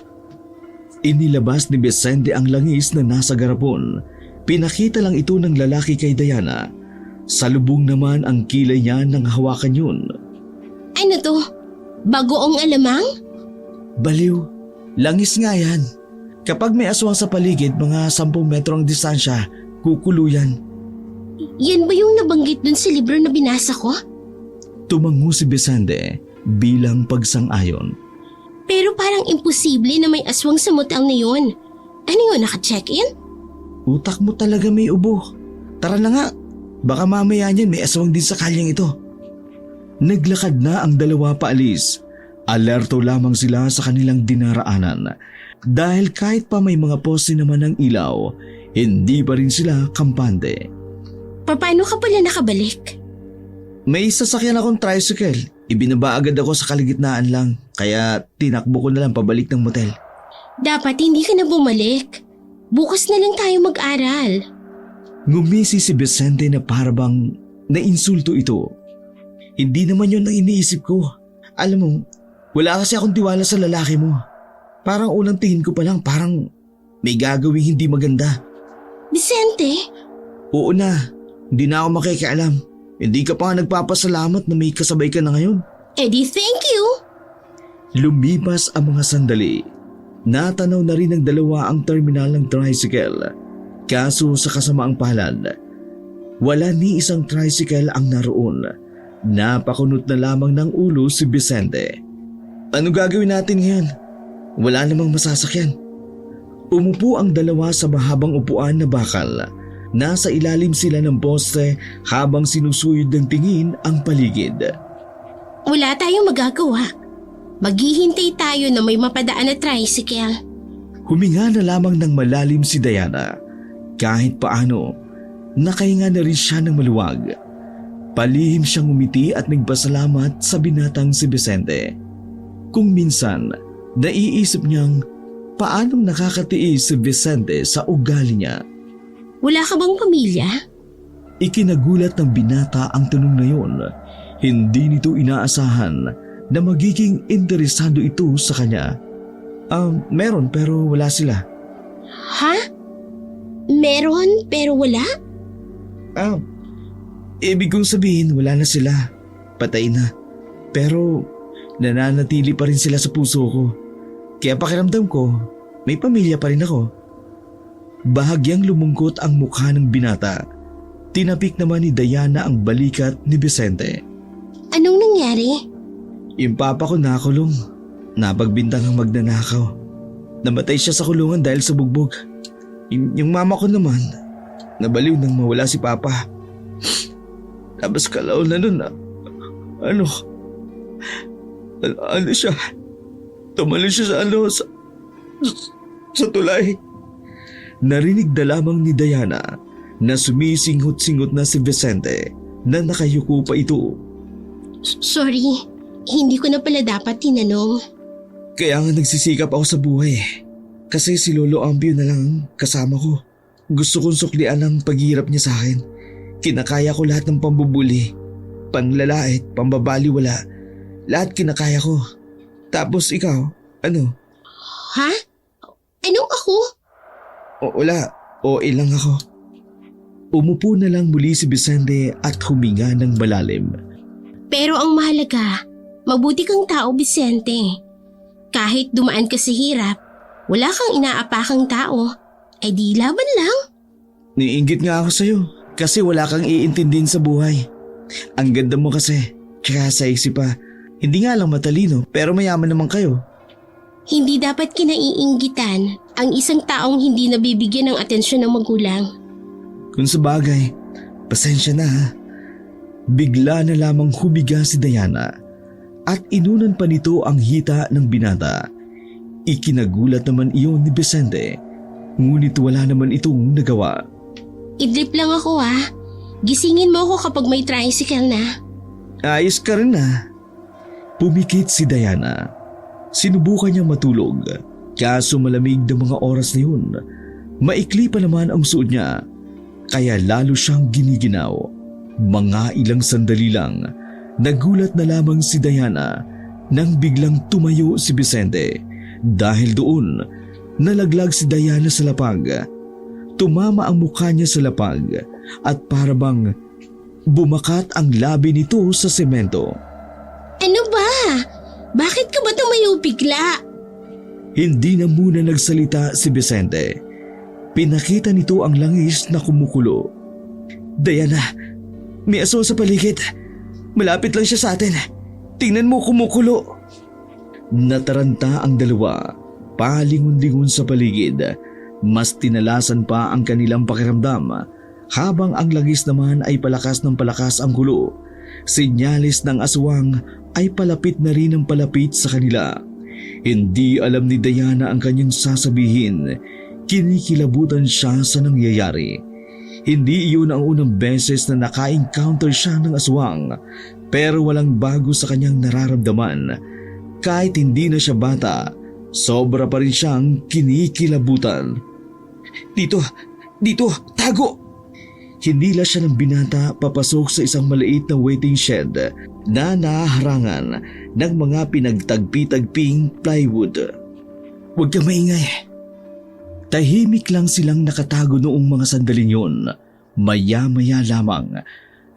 Speaker 1: Inilabas ni Vicente ang langis na nasa garapon. Pinakita lang ito ng lalaki kay Diana. Salubong naman ang kilay niya nang hawakan yun.
Speaker 2: Ano to? Bagoong alamang?
Speaker 1: Baliw, langis nga yan. Kapag may aswang sa paligid, mga 10 metro ang distansya, kukulo yan.
Speaker 2: Yan ba yung nabanggit dun sa libro na binasa ko?
Speaker 1: Tumango si Vicente bilang pagsang-ayon.
Speaker 2: Pero parang imposible na may aswang sa motel na yun. Ano yun, naka-check-in?
Speaker 1: Utak mo talaga may ubo. Tara na nga, baka mamaya niyan may aswang din sa kalyang ito. Naglakad na ang dalawa paalis. Alerto lamang sila sa kanilang dinaraanan. Dahil kahit pa may mga poste naman ng ilaw, hindi pa rin sila kampante.
Speaker 2: Paano ka pala nakabalik?
Speaker 1: May sasakyan akong tricycle. Ibinaba agad ako sa kaligitnaan lang, kaya tinakbo ko na lang pabalik ng motel.
Speaker 2: Dapat hindi ka na bumalik. Bukas na lang tayo mag-aral.
Speaker 1: Ngumisi si Vicente na parabang nainsulto ito. Hindi naman yun ang iniisip ko. Alam mo, wala kasi akong tiwala sa lalaki mo. Parang unang tingin ko pa lang parang may gagawing hindi maganda.
Speaker 2: Vicente?
Speaker 1: Oo na, hindi na ako makikialam. Hindi ka pa nga nagpapasalamat na may kasabay ka na ngayon.
Speaker 2: Eddie, thank you!
Speaker 1: Lumipas ang mga sandali. Natanaw na rin ng dalawa ang terminal ng tricycle. Kaso sa kasamaang palad, wala ni isang tricycle ang naroon. Napakunot na lamang ng ulo si Vicente. Ano gagawin natin ngayon? Wala namang masasakyan. Umupo ang dalawa sa mahabang upuan na bakal. Nasa ilalim sila ng poste habang sinusuyod ng tingin ang paligid.
Speaker 2: Wala tayong magagawa. Maghihintay tayo na may mapadaan na tricycle.
Speaker 1: Huminga na lamang ng malalim si Diana. Kahit paano, nakahinga na rin siya ng maluwag. Palihim siyang umiti at nagpasalamat sa binatang si Vicente. Kung minsan, naiisip niyang paanong nakakatiis si Vicente sa ugali niya.
Speaker 2: Wala ka bang pamilya?
Speaker 1: Ikinagulat ng binata ang tanong na yon. Hindi nito inaasahan na magiging interesado ito sa kanya. Meron pero wala sila.
Speaker 2: Ha? Meron pero wala?
Speaker 1: Ibig kong sabihin wala na sila. Patay na. Pero nananatili pa rin sila sa puso ko. Kaya pakiramdam ko, may pamilya pa rin ako. Bahagyang lumungkot ang mukha ng binata. Tinapik naman ni Diana ang balikat ni Vicente.
Speaker 2: Anong nangyari?
Speaker 1: Yung papa ko nakulong. Napagbintang ang magnanakaw. Namatay siya sa kulungan dahil sa bugbog. Yung mama ko naman, nabaliw nang mawala si papa. Tapos kalaon na nun ano siya? Tumalon siya sa tulay. Narinig na lamang ni Diana na sumisinghot-singhot na si Vicente na nakayuko pa ito.
Speaker 2: Sorry, hindi ko na pala dapat tinanong.
Speaker 1: Kaya nga nagsisikap ako sa buhay. Kasi si Lolo Ambio na lang ang kasama ko. Gusto kong suklian ang paghihirap niya sa akin. Kinakaya ko lahat ng pambubuli, panlalait, pambabaliwala. Lahat kinakaya ko. Tapos ikaw, ano?
Speaker 2: Ha? Anong ako?
Speaker 1: Wala, ilang ako. Umupo na lang muli si Vicente at huminga ng malalim.
Speaker 2: Pero ang mahalaga, mabuti kang tao, Vicente. Kahit dumaan ka sa hirap, wala kang inaapakang tao, ay di laban lang.
Speaker 1: Niinggit nga ako sa'yo kasi wala kang iintindihin sa buhay. Ang ganda mo kasi, tsaka sexy pa. Hindi nga lang matalino pero mayaman naman kayo.
Speaker 2: Hindi dapat kinaiinggitan ang isang taong hindi nabibigyan ng atensyon ng magulang.
Speaker 1: Kung sa bagay, pasensya na ha. Bigla na lamang humiga si Diana at inunan pa nito ang hita ng binata. Ikinagulat naman iyon ni Vicente, ngunit wala naman itong nagawa.
Speaker 2: Idlip lang ako Gisingin mo ako kapag may tricycle na.
Speaker 1: Ayos ka rin na. Pumikit si Diana. Sinubukan niyang matulog, kaso malamig na mga oras na yun. Maikli pa naman ang suot niya, kaya lalo siyang giniginaw. Mga ilang sandali lang, nagulat na lamang si Diana nang biglang tumayo si Vicente. Dahil doon, nalaglag si Diana sa lapag. Tumama ang mukha niya sa lapag at parabang bumakat ang labi nito sa semento.
Speaker 2: Ano ba? Bakit ka ba tumayo bigla?
Speaker 1: Hindi na muna nagsalita si Vicente. Pinakita nito ang langis na kumukulo. Diana, may aso sa paligid. Malapit lang siya sa atin. Tingnan mo kumukulo. Nataranta ang dalawa, palingon-lingon sa paligid. Mas tinalasan pa ang kanilang pakiramdam habang ang langis naman ay palakas ng palakas ang kulo. Sinyalis ng aswang ay palapit na rin ang palapit sa kanila. Hindi alam ni Diana ang kanyang sasabihin. Kinikilabutan siya sa nangyayari. Hindi iyon ang unang beses na naka-encounter siya ng aswang, pero walang bago sa kanyang nararamdaman. Kahit hindi na siya bata, sobra pa rin siyang kinikilabutan. Dito, tago! Hinila siya ng binata papasok sa isang maliit na waiting shed na naharangan ng mga pinagtagpi-tagping plywood. Huwag kang maingay. Tahimik lang silang nakatago noong mga sandaling yun. Maya-maya lamang,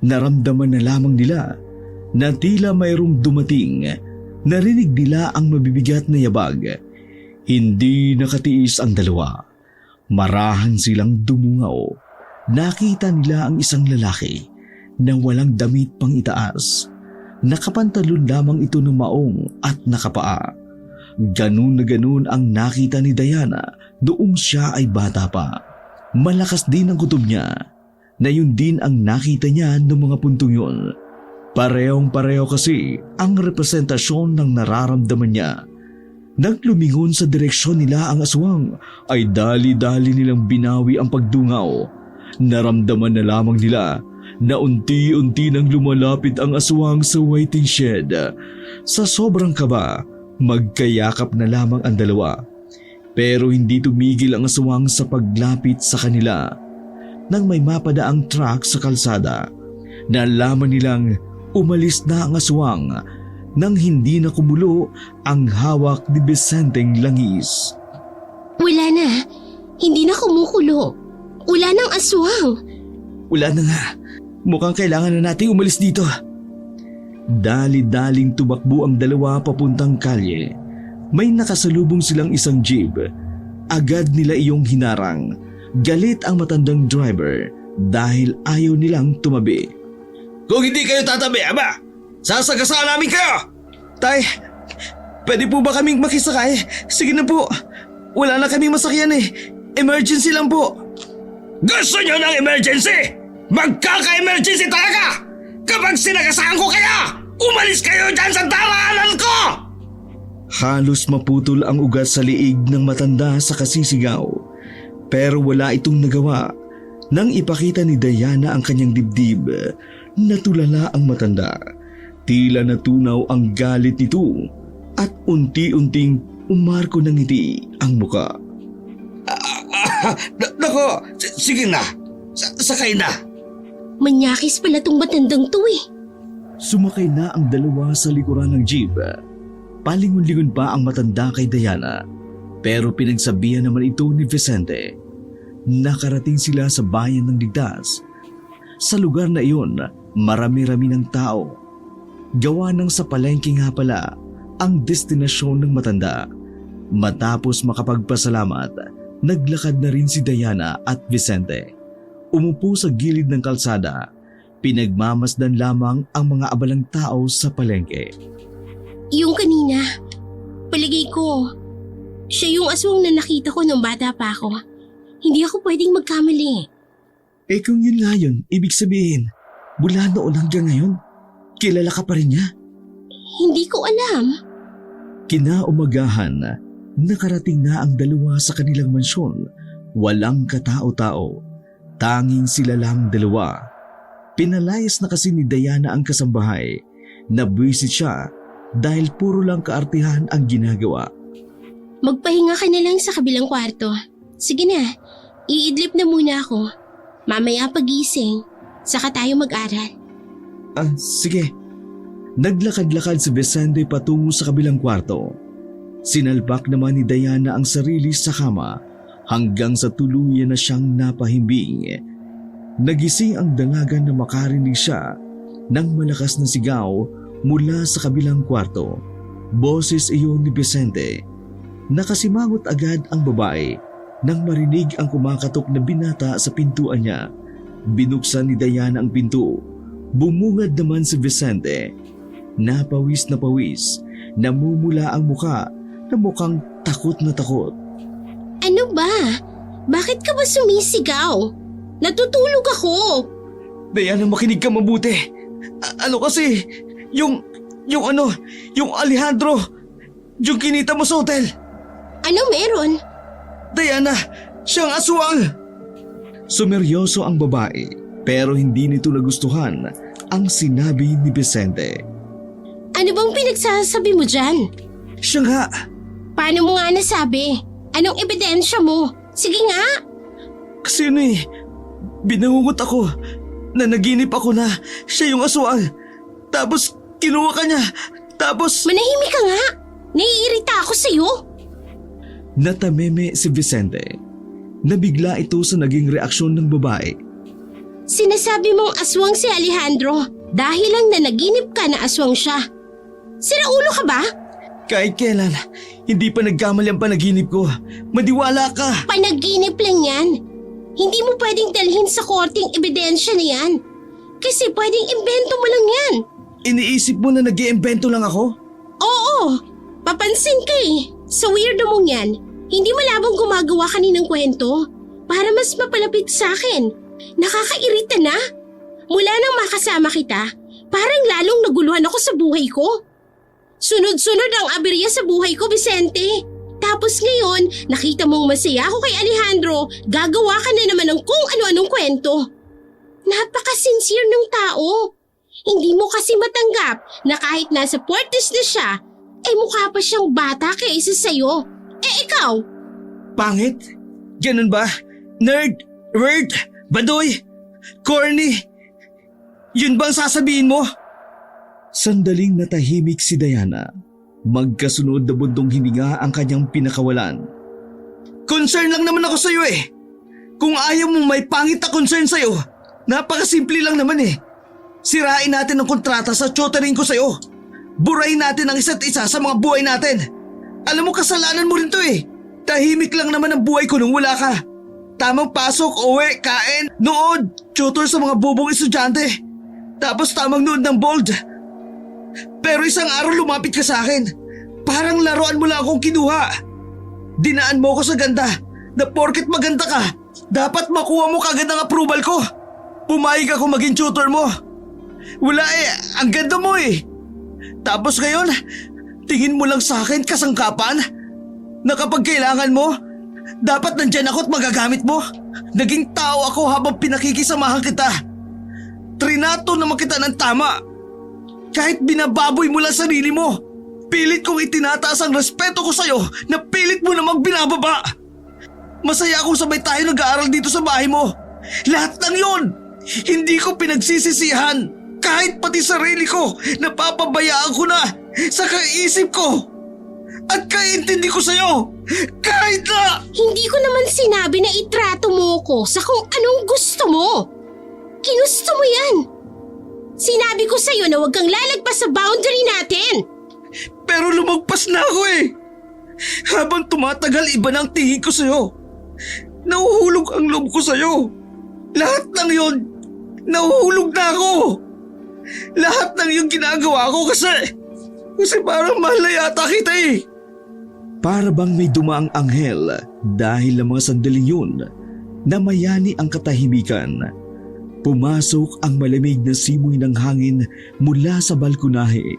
Speaker 1: naramdaman na lamang nila na tila mayroong dumating. Narinig nila ang mabibigat na yabag. Hindi nakatiis ang dalawa. Marahan silang dumungaw. Nakita nila ang isang lalaki na walang damit pang itaas. Nakapantalon lamang ito ng maong at nakapaa. Ganun na ganun ang nakita ni Diana noong siya ay bata pa. Malakas din ang kutob niya na yun din ang nakita niya ng mga puntong yun. Parehong-pareho kasi ang representasyon ng nararamdaman niya. Nang lumingon sa direksyon nila ang aswang ay dali-dali nilang binawi ang pagdungaw. Naramdaman na lamang nila na unti-unti nang lumalapit ang aswang sa waiting shed. Sa sobrang kaba, magkayakap na lamang ang dalawa. Pero hindi tumigil ang aswang sa paglapit sa kanila. nang may mapadaang truck sa kalsada. Nalaman nilang umalis na ang aswang nang hindi na kumulo ang hawak ni Vicenteng langis.
Speaker 2: Wala na. Hindi na kumukulo. Wala nang aswang.
Speaker 1: Wala na nga. Mukhang kailangan na nating umalis dito. Dali-daling tumakbo ang dalawa papuntang kalye. May nakasalubong silang isang jeep. Agad nila iyong hinarang. Galit ang matandang driver dahil ayaw nilang tumabi.
Speaker 4: Kung hindi kayo tatabi, ama, sasagasaan namin kayo!
Speaker 1: Tay, pwede po ba kaming makisakay? Sige na po. Wala na kaming masakyan eh. Emergency lang po.
Speaker 4: Gusto nyo ng emergency? Magkaka-emergency talaga! Kapag sinagasaan ko kaya, umalis kayo dyan sa daraanan ko!
Speaker 1: Halos maputol ang ugat sa liig ng matanda sa kasisigaw. Pero wala itong nagawa. Nang ipakita ni Diana ang kanyang dibdib, natulala ang matanda. Tila natunaw ang galit nito at unti-unting umarko ng ngiti ang muka.
Speaker 4: Nako, sige na. Sakay na.
Speaker 2: Manyakis pala tong matandang to eh.
Speaker 1: Sumakay na ang dalawa sa likuran ng jeep. Palingon-lingon pa ang matanda kay Diana. Pero pinagsabihan naman ito ni Vicente. Nakarating sila sa bayan ng ligtas. Sa lugar na iyon, marami-rami ng tao. Gawa ng sa palengke nga pala ang destinasyon ng matanda. Matapos makapagpasalamat, naglakad na rin si Diana at Vicente. Umupo sa gilid ng kalsada. Pinagmamasdan lamang ang mga abalang tao sa palengke.
Speaker 2: Yung kanina, palagay ko, siya yung aswang na nakita ko nung bata pa ako. Hindi ako pwedeng magkamali.
Speaker 1: Eh kung yun nga yun, ibig sabihin, mula noon hanggang ngayon, kilala ka pa rin niya?
Speaker 2: Hindi ko alam.
Speaker 1: Kinaumagahan, nakarating na ang dalawa sa kanilang mansyon. Walang katao-tao. Tanging sila lang dalawa. Pinalayas na kasi ni Diana ang kasambahay. Nabwisit siya dahil puro lang kaartihan ang ginagawa.
Speaker 2: Magpahinga ka na lang sa kabilang kwarto. Sige na, iidlip na muna ako. Mamaya pagising, saka tayo mag-aral.
Speaker 1: Sige. Naglakad-lakad si Vicente patungo sa kabilang kwarto. Sinalpak naman ni Diana ang sarili sa kama hanggang sa tuluyan na siyang napahimbing. Nagising ang dalaga na makarinig siya ng malakas na sigaw mula sa kabilang kwarto. Boses iyon ni Vicente. Nakasimangot agad ang babae nang marinig ang kumakatok na binata sa pintuan niya. Binuksan ni Diana ang pinto. Bumungad naman si Vicente. Napawis na pawis. Namumula ang muka na mukhang takot na takot.
Speaker 2: Ano ba? Bakit ka ba sumisigaw? Natutulog ako.
Speaker 1: Diana, makinig ka mabuti. Ano kasi, yung Alejandro, yung kinita mo sa hotel.
Speaker 2: Ano meron?
Speaker 1: Diana, siyang aswang! Sumeryoso ang babae pero hindi nito nagustuhan ang sinabi ni Vicente.
Speaker 2: Ano bang pinagsasabi mo dyan?
Speaker 1: Siya nga!
Speaker 2: Paano mo nga nasabi? Anong ebidensya mo? Sige nga!
Speaker 1: Kasi binangungot ako na naginip ako na siya yung aswang. Tapos kinuha ka niya. Tapos…
Speaker 2: Manahimik ka nga! Naiirita ako sa'yo!
Speaker 1: Natameme si Vicente. Nabigla ito sa naging reaksyon ng babae.
Speaker 2: Sinasabi mong aswang si Alejandro dahil lang na naginip ka na aswang siya. Siraulo ka ba?
Speaker 1: Kahit kailan, hindi pa nagkamali ang panaginip ko. Madiwala ka!
Speaker 2: Panaginip lang yan. Hindi mo pwedeng dalhin sa korting ebidensya na yan. Kasi pwedeng imbento mo lang yan.
Speaker 1: Iniisip mo na nag-iimbento lang ako?
Speaker 2: Oo, papansin ka eh. Sa weirdo mong yan, hindi malabong gumagawa ka ng kwento para mas mapalapit sa akin. Nakakairita na. Mula nang makasama kita, parang lalong naguluhan ako sa buhay ko. Sunod-sunod ang aberya sa buhay ko, Vicente. Tapos ngayon, nakita mong masaya ako kay Alejandro, gagawa ka na naman ng kung ano-anong kwento. Napaka-sincere ng tao. Hindi mo kasi matanggap na kahit nasa 40s na siya, mukha pa siyang bata kaysa sa'yo. Ikaw?
Speaker 1: Pangit? Ganun ba? Nerd? Word?
Speaker 4: Badoy! Corny! Yun bang sasabihin mo?
Speaker 1: Sandaling natahimik si Diana. Magkasunod na bundong hininga ang kanyang pinakawalan.
Speaker 4: Concern lang naman ako sa'yo eh. Kung ayaw mong may pangit na concern sa'yo, napakasimple lang naman eh. Sirain natin ang kontrata sa tutoring ko sa'yo. Burayin natin ang isa't isa sa mga buhay natin. Alam mo, kasalanan mo rin to eh. Tahimik lang naman ang buhay ko nung wala ka. Tamang pasok, uwi, kain, nood, tutor sa mga bubong estudyante. Tapos tamang nood ng bold. Pero isang araw lumapit ka sa akin. Parang laruan mo lang akong kinuha. Dinaan mo ko sa ganda na porket maganda ka, dapat makuha mo kagad ang approval ko. Pumayag ako maging tutor mo. Wala eh, ang ganda mo eh. Tapos ngayon, tingin mo lang sa akin kasangkapan na kapag kailangan mo, dapat nandyan ako at magagamit mo. Naging tao ako habang pinakikisamahan kita. Trinato naman kita ng tama. Kahit binababoy mo lang sarili mo, pilit kong itinataas ang respeto ko sa'yo na pilit mo namang binababa. Masaya akong sabay tayo nag-aaral dito sa bahay mo. Lahat ng yon, hindi ko pinagsisisihan. Kahit pati sarili ko, napapabayaan ko na sa kaisip ko. At kaintindi ko sa'yo, kahit na…
Speaker 2: Hindi ko naman sinabi na itrato mo ko sa kung anong gusto mo. Ginusto mo yan. Sinabi ko sa'yo na huwag kang lalagpas sa boundary natin.
Speaker 4: Pero lumagpas na ako eh. Habang tumatagal, iba na ang tingin ko sa'yo. Nahuhulog ang loob ko sa'yo. Lahat ng yon, nahuhulog na ako. Lahat ng yung ginagawa ko kasi parang mahal na yata kita eh.
Speaker 1: Para bang may dumaang anghel dahil ang mga sandaling yun, namayani ang katahimikan. Pumasok ang malamig na simoy ng hangin mula sa balkonahe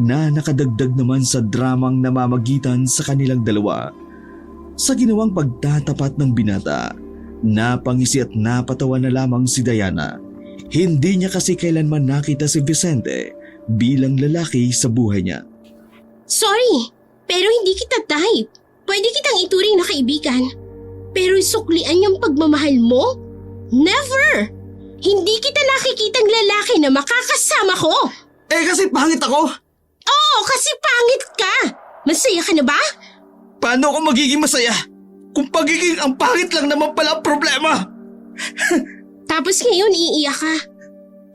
Speaker 1: na nakadagdag naman sa dramang namamagitan sa kanilang dalawa. Sa ginawang pagtatapat ng binata, napangisi at napatawa na lamang si Diana. Hindi niya kasi kailanman nakita si Vicente bilang lalaki sa buhay niya.
Speaker 2: Sorry, pero hindi kita type. Pwede kitang ituring na kaibigan. Pero suklian yung pagmamahal mo? Never! Hindi kita nakikitang lalaki na makakasama ko.
Speaker 4: Eh kasi pangit ako.
Speaker 2: Oo, kasi pangit ka. Masaya ka na ba?
Speaker 4: Paano ako magiging masaya kung pagiging ang pangit lang naman pala ang problema?
Speaker 2: Tapos ngayon iiyak ka.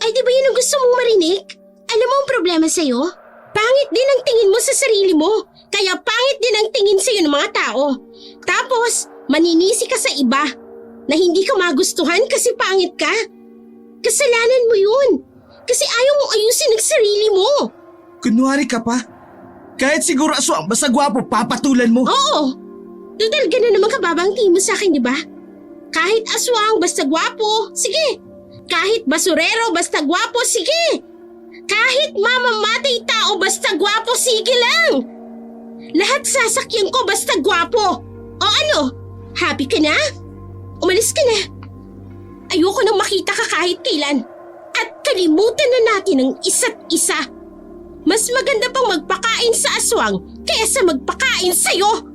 Speaker 2: Ay di ba yun ang gusto mong marinig? Alam mo ang problema sa'yo? Pangit din ang tingin mo sa sarili mo. Kaya pangit din ang tingin sa'yo ng mga tao. Tapos maninisi ka sa iba na hindi ka magustuhan kasi pangit ka. Kasalanan mo yun. Kasi ayaw mong ayusin ang sarili mo.
Speaker 4: Kunwari ka pa? Kahit siguro aswang basta gwapo, papatulan mo.
Speaker 2: Oo. Total ganun naman kababang tingin mo sa akin, di ba? Kahit aswang basta gwapo, sige. Kahit basurero basta gwapo, sige. Kahit mamamatay tao basta gwapo, sige lang. Lahat sasakyan ko basta gwapo. O ano? Happy ka na? Umalis ka na. Ayoko nang makita ka kahit kailan. At kalimutan na natin ang isa't isa. Mas maganda pang magpakain sa aswang kaysa magpakain sa'yo.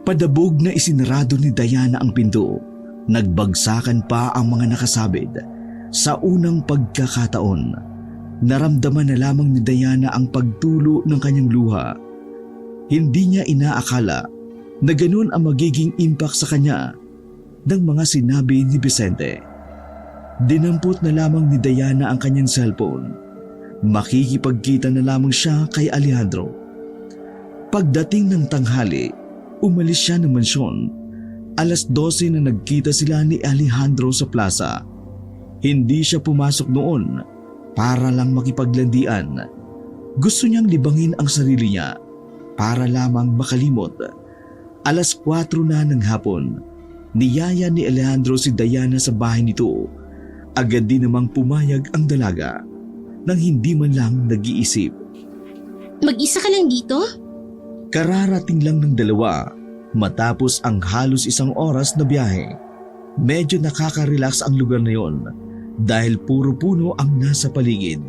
Speaker 1: Padabog na isinarado ni Diana ang pinto. Nagbagsakan pa ang mga nakasabit. Sa unang pagkakataon, naramdaman na lamang ni Diana ang pagtulo ng kanyang luha. Hindi niya inaakala na ganun ang magiging impact sa kanya ng mga sinabi ni Vicente. Dinampot na lamang ni Diana ang kanyang cellphone. Makikipagkita na lamang siya kay Alejandro. Pagdating ng tanghali, umalis siya ng mansyon. 12:00 na nagkita sila ni Alejandro sa plaza. Hindi siya pumasok noon para lang makipaglandian. Gusto niyang libangin ang sarili niya para lamang makalimot. 4:00 na ng hapon, niyaya ni Alejandro si Diana sa bahay nito. Agad din namang pumayag ang dalaga nang hindi man lang nag-iisip.
Speaker 2: Mag-isa ka lang dito?
Speaker 1: Kararating lang ng dalawa matapos ang halos 1 oras na biyahe. Medyo nakaka-relax ang lugar na yon dahil puro puno ang nasa paligid.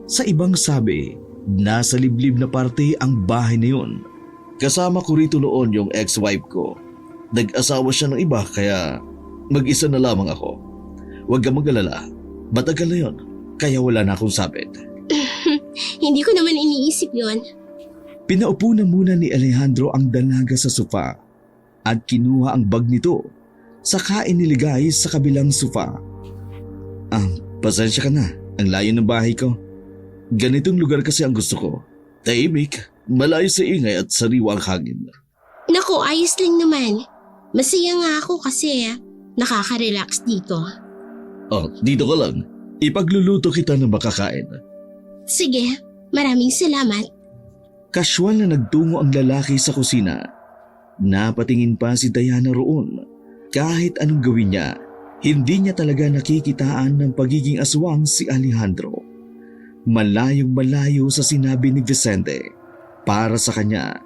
Speaker 1: Sa ibang sabi, nasa liblib na parte ang bahay na yon. Kasama ko rito noon yung ex-wife ko. Nag-asawa siya ng iba kaya mag-isa na lamang ako. Huwag kang mag-alala. Matagal na yun, kaya wala na akong sabit.
Speaker 2: Hindi ko naman iniisip yon.
Speaker 1: Pinaupo na muna ni Alejandro ang dalaga sa sofa at kinuha ang bag nito saka iniligay sa kabilang sofa. Pasensya ka na, ang layo ng bahay ko. Ganitong lugar kasi ang gusto ko. Tahimik, malayo sa ingay at sariwa ang hangin.
Speaker 2: Naku, ayos lang naman. Masaya nga ako kasi nakaka-relax dito.
Speaker 1: Dito ka lang. Ipagluluto kita ng makakain.
Speaker 2: Sige, maraming salamat.
Speaker 1: Kasyual na nagtungo ang lalaki sa kusina. Napatingin pa si Diana roon. Kahit anong gawin niya, hindi niya talaga nakikitaan ng pagiging aswang si Alejandro. Malayong malayo sa sinabi ni Vicente. Para sa kanya,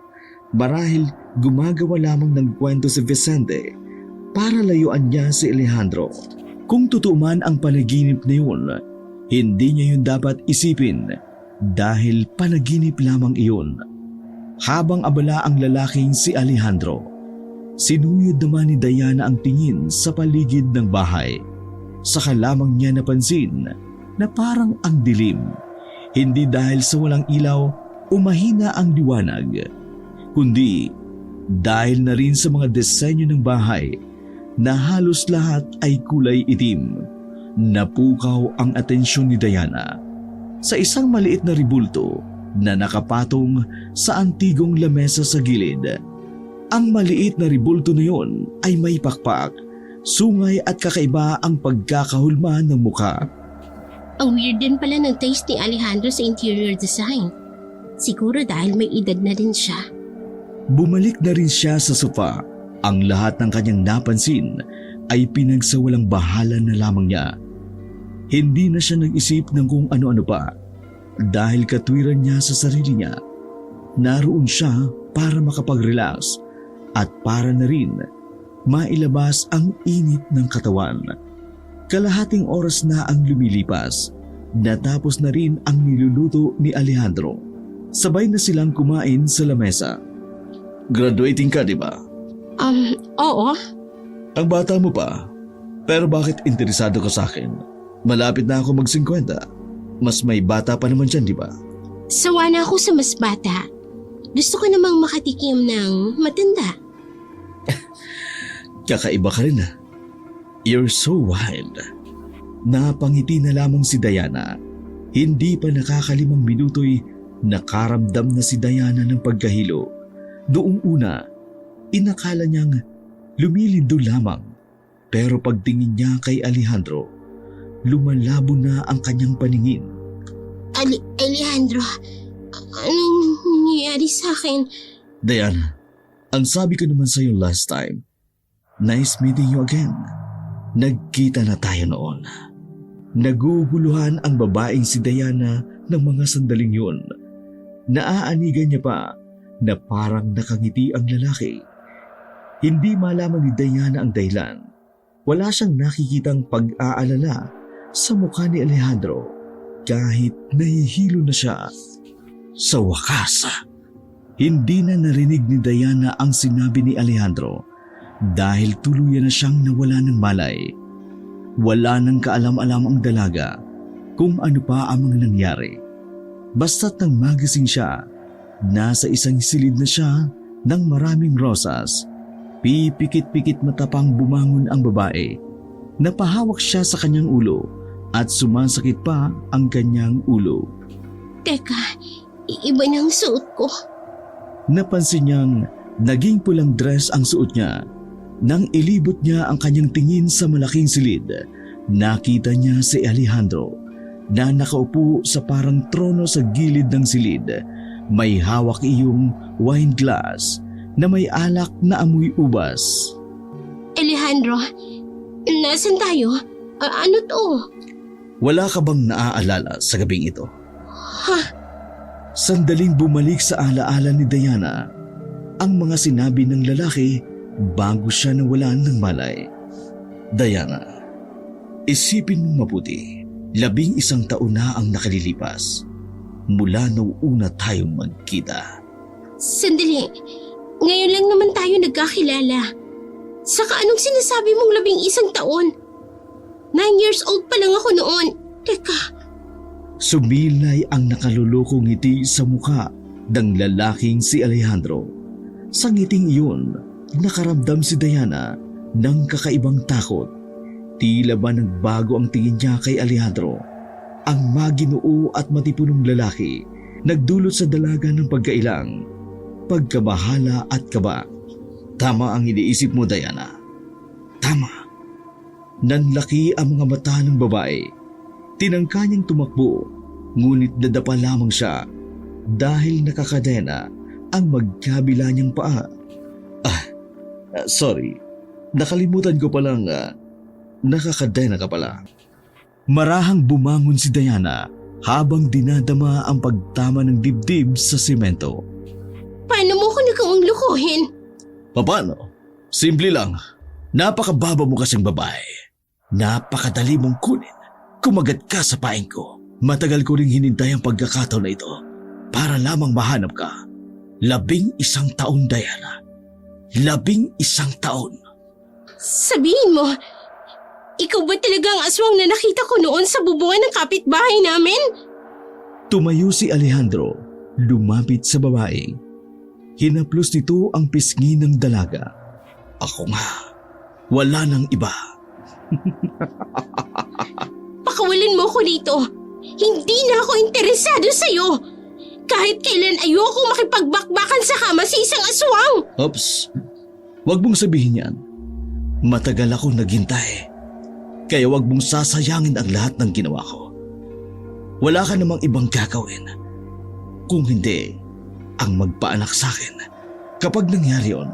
Speaker 1: marahil gumagawa lamang ng kwento si Vicente para layuan niya si Alejandro. Kung totoo man ang panaginip na yun, hindi niya yun dapat isipin dahil panaginip lamang iyon. Habang abala ang lalaking si Alejandro, sinuyod naman ni Diana ang tingin sa paligid ng bahay. Saka lamang niya napansin na parang ang dilim. Hindi dahil sa walang ilaw o mahina ang liwanag, kundi dahil na rin sa mga disenyo ng bahay na halos lahat ay kulay itim. Napukaw ang atensyon ni Diana sa isang maliit na ribulto na nakapatong sa antigong lamesa sa gilid. Ang maliit na ribulto na yon ay may pakpak, sungay at kakaiba ang pagkakahulma ng mukha.
Speaker 2: Ang weird din pala ng taste ni Alejandro sa interior design. Siguro dahil may edad na din siya.
Speaker 1: Bumalik na rin siya sa sofa. Ang lahat ng kanyang napansin ay pinagsawalang bahala na lamang niya. Hindi na siya nag-isip ng kung ano-ano pa dahil katwiran niya sa sarili niya. Naroon siya para makapag-relax at para na rin mailabas ang init ng katawan. Kalahating oras na ang lumilipas. Natapos na rin ang niluluto ni Alejandro. Sabay na silang kumain sa lamesa. Graduating ka, di ba?
Speaker 2: Oo.
Speaker 1: Ang bata mo pa. Pero bakit interesado ka sa akin? Malapit na ako mag-50. Mas may bata pa naman dyan, di ba?
Speaker 2: Sawa na ako sa mas bata. Gusto ko namang makatikim ng matanda.
Speaker 1: Kakaiba ka rin ah. You're so wild. Napangiti na lamang si Diana. Hindi pa nakakalimang minuto'y nakaramdam na si Diana ng pagkahilo. Doong una, inakala niyang lumilindo lamang. Pero pagtingin niya kay Alejandro, lumalabo na ang kanyang paningin.
Speaker 2: Alejandro, anong nangyayari sa akin?
Speaker 1: Diana, ang sabi ko naman sa'yo last time, nice meeting you again. Nagkita na tayo noon. Naguguluhan ang babaeng si Diana ng mga sandaling yun. Naaanigan niya pa na parang nakangiti ang lalaki. Hindi malaman ni Diana ang dahilan. Wala siyang nakikitang pag-aalala sa mukha ni Alejandro kahit nahihilo na siya. Sa wakas, hindi na narinig ni Diana ang sinabi ni Alejandro dahil tuluyan na siyang nawala ng malay. Wala nang kaalam-alam ang dalaga kung ano pa ang mga nangyari. Basta't nang magising siya, nasa isang silid na siya ng maraming rosas. Pipikit-pikit matapang bumangon ang babae. Napahawak siya sa kanyang ulo at sumasakit pa ang kanyang ulo.
Speaker 2: Teka, iba na ang suot ko.
Speaker 1: Napansin niyang naging pulang dress ang suot niya. Nang ilibot niya ang kanyang tingin sa malaking silid, nakita niya si Alejandro na nakaupo sa parang trono sa gilid ng silid. May hawak iyong wine glass na may alak na amoy ubas.
Speaker 2: Alejandro, nasan tayo? Ano to?
Speaker 1: Wala ka bang naaalala sa gabing ito?
Speaker 2: Ha?
Speaker 1: Sandaling bumalik sa alaala ni Diana ang mga sinabi ng lalaki bago siya nawalan ng malay. Diana, isipin mong mabuti, 11 taon na ang nakalilipas mula nung una tayong magkita.
Speaker 2: Sandali, ngayon lang naman tayo nagkakilala. Saka anong sinasabi mong 11 taon? 9 years old pa lang ako noon. Teka,
Speaker 1: Sumilay ang nakalulukong ngiti sa mukha ng lalaking si Alejandro. Sa ngiting iyon, nakaramdam si Diana ng kakaibang takot. Tila ba nagbago ang tingin niya kay Alejandro? Ang maginoo at matipunong lalaki nagdulot sa dalaga ng pagkailang, pagkabahala at kaba. Tama ang iniisip mo, Diana. Tama. Nanlaki ang mga mata ng babae. Tinangka niyang tumakbo, ngunit nadapa lamang siya dahil nakakadena ang magkabila niyang paa. Sorry. Nakalimutan ko palang nakakadena ka pala. Marahang bumangon si Diana habang dinadama ang pagtama ng dibdib sa simento.
Speaker 2: paano mo ko nagawang lukuhin?
Speaker 1: Paano? Simple lang. Napakababa mo kasing babae. Napakadali mong kunin. Kumagat ka sa paing ko. Matagal ko ring hinintay ang pagkakataon na ito para lamang mahanap ka. 11 taon, Diana. 11 taon.
Speaker 2: Sabihin mo, ikaw ba talaga ang aswang na nakita ko noon sa bubungan ng kapitbahay namin?
Speaker 1: Tumayo si Alejandro, lumapit sa babae. Hinaplos nito ang pisngi ng dalaga. Ako nga, wala nang iba.
Speaker 2: Pakawalan mo ko dito. Hindi na ako interesado sa'yo. Kahit kailan ayoko makipagbakbakan sa kama sa isang aswang.
Speaker 1: Oops, wag mong sabihin yan. Matagal ako naghintay. Kaya wag mong sasayangin ang lahat ng ginawa ko. Wala ka namang ibang gagawin. Kung hindi, ang magpaanak sa akin. Kapag nangyari yon,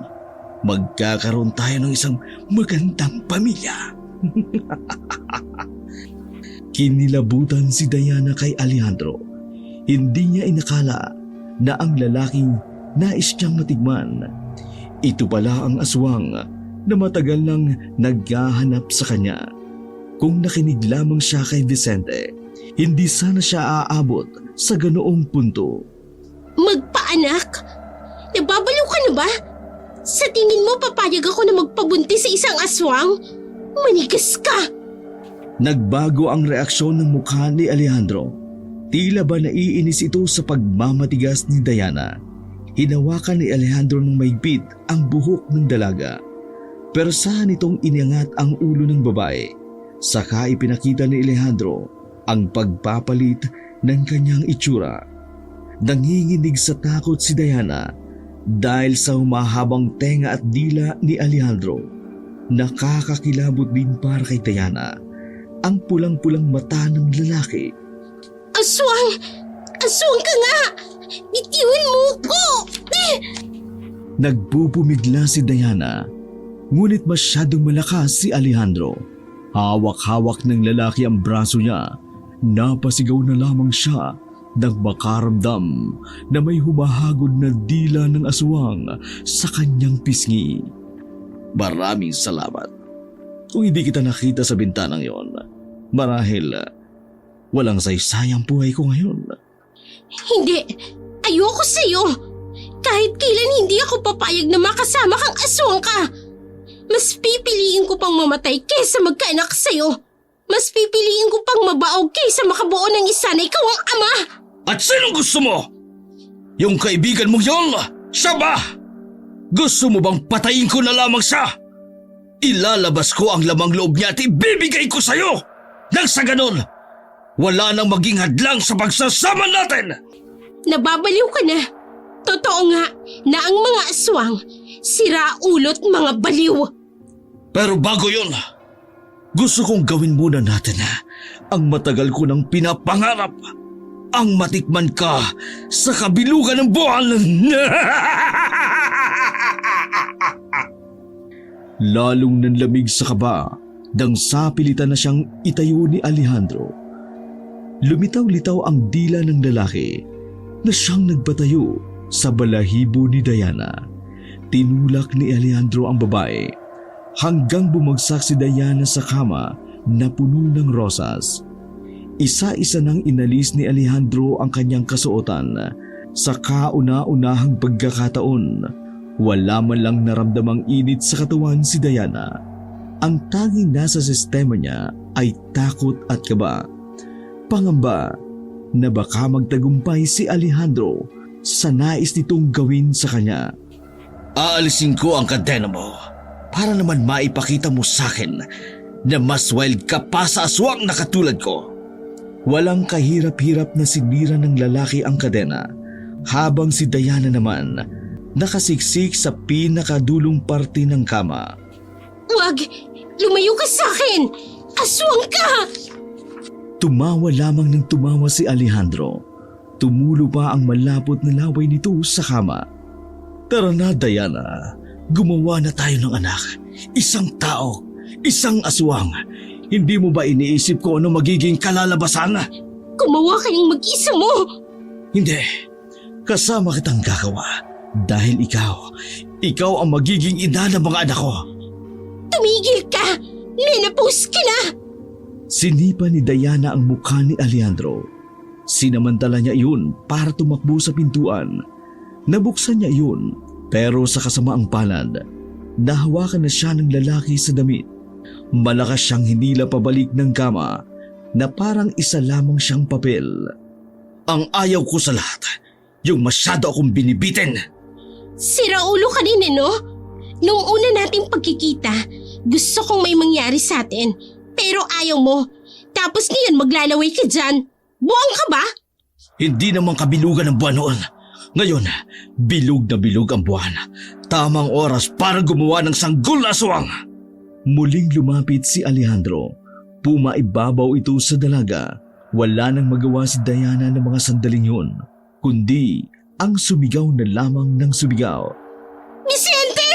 Speaker 1: magkakaroon tayo ng isang magandang pamilya. Kinilabutan si Diana kay Alejandro. Hindi niya inakala na ang lalaking nais niyang matigman. Ito pala ang aswang na matagal nang naghahanap sa kanya. Kung nakinig lamang siya kay Vicente, hindi sana siya aabot sa ganoong punto.
Speaker 2: Magpaanak? Nababaliw ka na ba? Sa tingin mo papayag ako na magpabuntis sa isang aswang? Manigas ka!
Speaker 1: Nagbago ang reaksyon ng mukha ni Alejandro. Tila ba naiinis ito sa pagmamatigas ni Diana. Hinawakan ni Alejandro ng maigpit ang buhok ng dalaga. Persahan itong iniangat ang ulo ng babae. Saka ipinakita ni Alejandro ang pagpapalit ng kanyang itsura. Nanginginig sa takot si Diana dahil sa humahabang tenga at dila ni Alejandro. Nakakakilabot din para kay Diana ang pulang-pulang mata ng lalaki.
Speaker 2: Aswang! Aswang ka nga! Bitiwan mo ko!
Speaker 1: Nagbubumigla si Diana, ngunit masyadong malakas si Alejandro. Hawak-hawak ng lalaki ang braso niya. Napasigaw na lamang siya nang makaramdam na may humahagod na dila ng aswang sa kanyang pisngi. Maraming salamat. Kung hindi kita nakita sa bintanang yon, marahil walang saysayang buhay ko ngayon.
Speaker 2: Hindi! Ayoko sa'yo! Kahit kailan hindi ako papayag na makasama kang aswang ka! Mas pipiliin ko pang mamatay kaysa magkaanak sa'yo! Mas pipiliin ko pang mabaog kaysa makabuo ng isa na ikaw ang ama!
Speaker 4: At sinong gusto mo? Yung kaibigan mo yon? Siya ba? Gusto mo bang patayin ko na lamang siya? Ilalabas ko ang lamang loob niya at ibibigay ko sa'yo! Nang sa ganon, wala nang maging hadlang sa pagsasama natin!
Speaker 2: Nababaliw ka na! Totoo nga na ang mga aswang, sira-ulot mga baliw!
Speaker 4: Pero bago yun, gusto kong gawin muna natin ang matagal ko nang pinapangarap. Ang matikman ka sa kabilugan ng buwan.
Speaker 1: Lalong nanlamig sa kaba nang sapilitan na siyang itayo ni Alejandro. Lumitaw-litaw ang dila ng lalaki na siyang nagpatayo sa balahibo ni Diana. Tinulak ni Alejandro ang babae hanggang bumagsak si Diana sa kama na puno ng rosas. Isa-isa nang inalis ni Alejandro ang kanyang kasuotan. Sa kauna-unahang pagkakataon, wala man lang naramdamang init sa katawan si Diana. Ang tanging nasa sistema niya ay takot at kaba. Pangamba na baka magtagumpay si Alejandro sa nais nitong gawin sa kanya.
Speaker 4: Aalisin ko ang kadena mo para naman maipakita mo sa akin na mas wild ka pa sa aswang na katulad ko.
Speaker 1: Walang kahirap-hirap na sinira ng lalaki ang kadena habang si Diana naman nakasiksik sa pinakadulong parte ng kama.
Speaker 2: Wag! Lumayo ka sa akin! Aswang ka!
Speaker 1: Tumawa lamang ng tumawa si Alejandro. Tumulo pa ang malapot na laway nito sa kama. Tara na, Diana. Gumawa na tayo ng anak. Isang tao, isang aswang. Hindi mo ba iniisip ko ano magiging kalalabasan?
Speaker 2: Gumawa kayong mag-isa mo!
Speaker 1: Hindi. Kasama kitang gagawa. Dahil ikaw ang magiging ina ng mga anak ko.
Speaker 2: Tumigil ka! Menopause ka na!
Speaker 1: Sinipa ni Diana ang mukha ni Alejandro. Sinamantala niya iyon para tumakbo sa pintuan. Nabuksan niya iyon pero sa kasamaang palad, nahawakan na siya ng lalaki sa damit. Malakas siyang hinila pabalik ng kama na parang isa lamang siyang papel.
Speaker 4: Ang ayaw ko sa lahat, yung masyado akong binibitin.
Speaker 2: Sira ulo ka din no? Nung una nating pagkikita, gusto kong may mangyari sa atin. Pero ayaw mo. Tapos ngayon maglalaway ka dyan. Buwang ka ba?
Speaker 4: Hindi naman kabilugan ng buwan noon. Ngayon, bilog na bilog ang buwan. Tamang oras para gumawa ng sanggol na aswang.
Speaker 1: Muling lumapit si Alejandro. Pumaibabaw ito sa dalaga. Wala nang magawa si Diana ng mga sandaling yun, kundi ang sumigaw na lamang ng sumigaw.
Speaker 2: Vicente!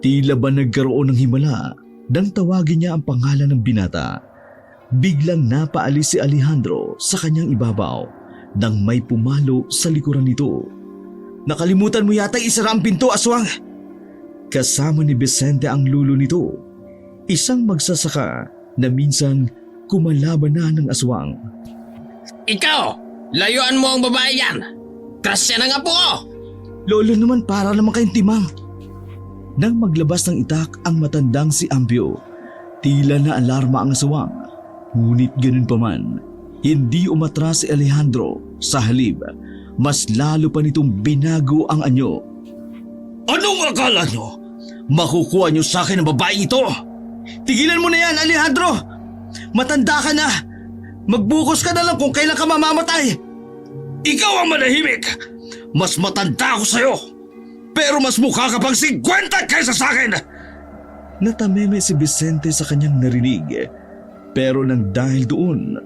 Speaker 1: Tila ba nagkaroon ng himala nang tawagin niya ang pangalan ng binata. Biglang napaalis si Alejandro sa kanyang ibabaw nang may pumalo sa likuran nito.
Speaker 4: Nakalimutan mo yata isara ang pinto, aswang.
Speaker 1: Kasama ni Vicente ang lulo nito, isang magsasaka na minsan kumalaban na ng aswang.
Speaker 3: Ikaw! Layuan mo ang babae yan! Krasya na nga po ko!
Speaker 4: Lolo naman, para naman kayong timang.
Speaker 1: Nang maglabas ng itak ang matandang si Ambio, tila na alarma ang aswang. Ngunit ganun pa man, hindi umatras si Alejandro. Sa halip, mas lalo pa nitong binago ang anyo.
Speaker 4: Anong akala nyo? Makukuha nyo sa akin ang babaeng ito? Tigilan mo na yan, Alejandro! Matanda ka na! Magbukos ka na lang kung kailan ka mamamatay! Ikaw ang manahimik! Mas matanda ako sa'yo! Pero mas mukha ka pang 50 kaysa sa akin!
Speaker 1: Natameme si Vicente sa kanyang narinig. Pero nang dahil doon,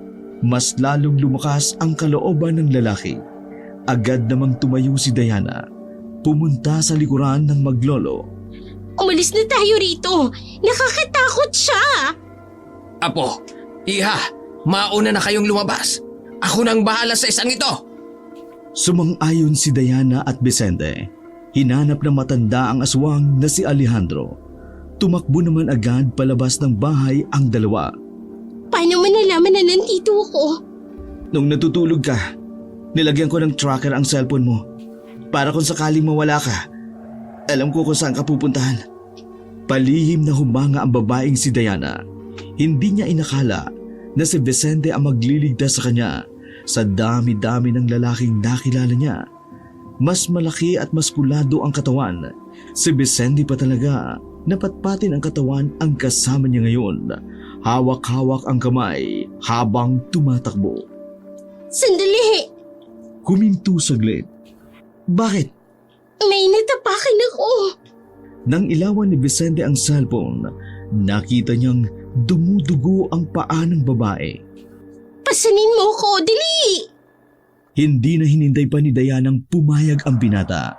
Speaker 1: mas lalong lumakas ang kalooban ng lalaki. Agad namang tumayo si Diana. Pumunta sa likuran ng maglolo.
Speaker 2: Umalis na tayo rito. Nakakatakot siya.
Speaker 3: Apo, iha, mauna na kayong lumabas. Ako nang bahala sa isang ito.
Speaker 1: Sumang-ayon si Diana at Vicente. Hinanap ng matanda ang aswang na si Alejandro. Tumakbo naman agad palabas ng bahay ang dalawa.
Speaker 2: Paano mo nalaman na nandito ako?
Speaker 4: Nung natutulog ka, nilagyan ko ng tracker ang cellphone mo. Para kung sakaling mawala ka, alam ko kung saan ka pupuntahan.
Speaker 1: Palihim na humanga ang babaeng si Diana. Hindi niya inakala na si Vicente ang magliligtas sa kanya sa dami-dami ng lalaking nakilala niya. Mas malaki at maskulado ang katawan. Si Vicente pa talaga, napatpatin ang katawan ang kasama niya ngayon. Hawak-hawak ang kamay habang tumatakbo.
Speaker 2: Sandali!
Speaker 1: Huminto saglit. Bakit?
Speaker 2: May natapakan ako.
Speaker 1: Nang ilawan ni Vicente ang cellphone, nakita niyang dumudugo ang paa ng babae.
Speaker 2: Pasanin mo ko, dali!
Speaker 1: Hindi na hinintay pa ni Dianang pumayag ang binata.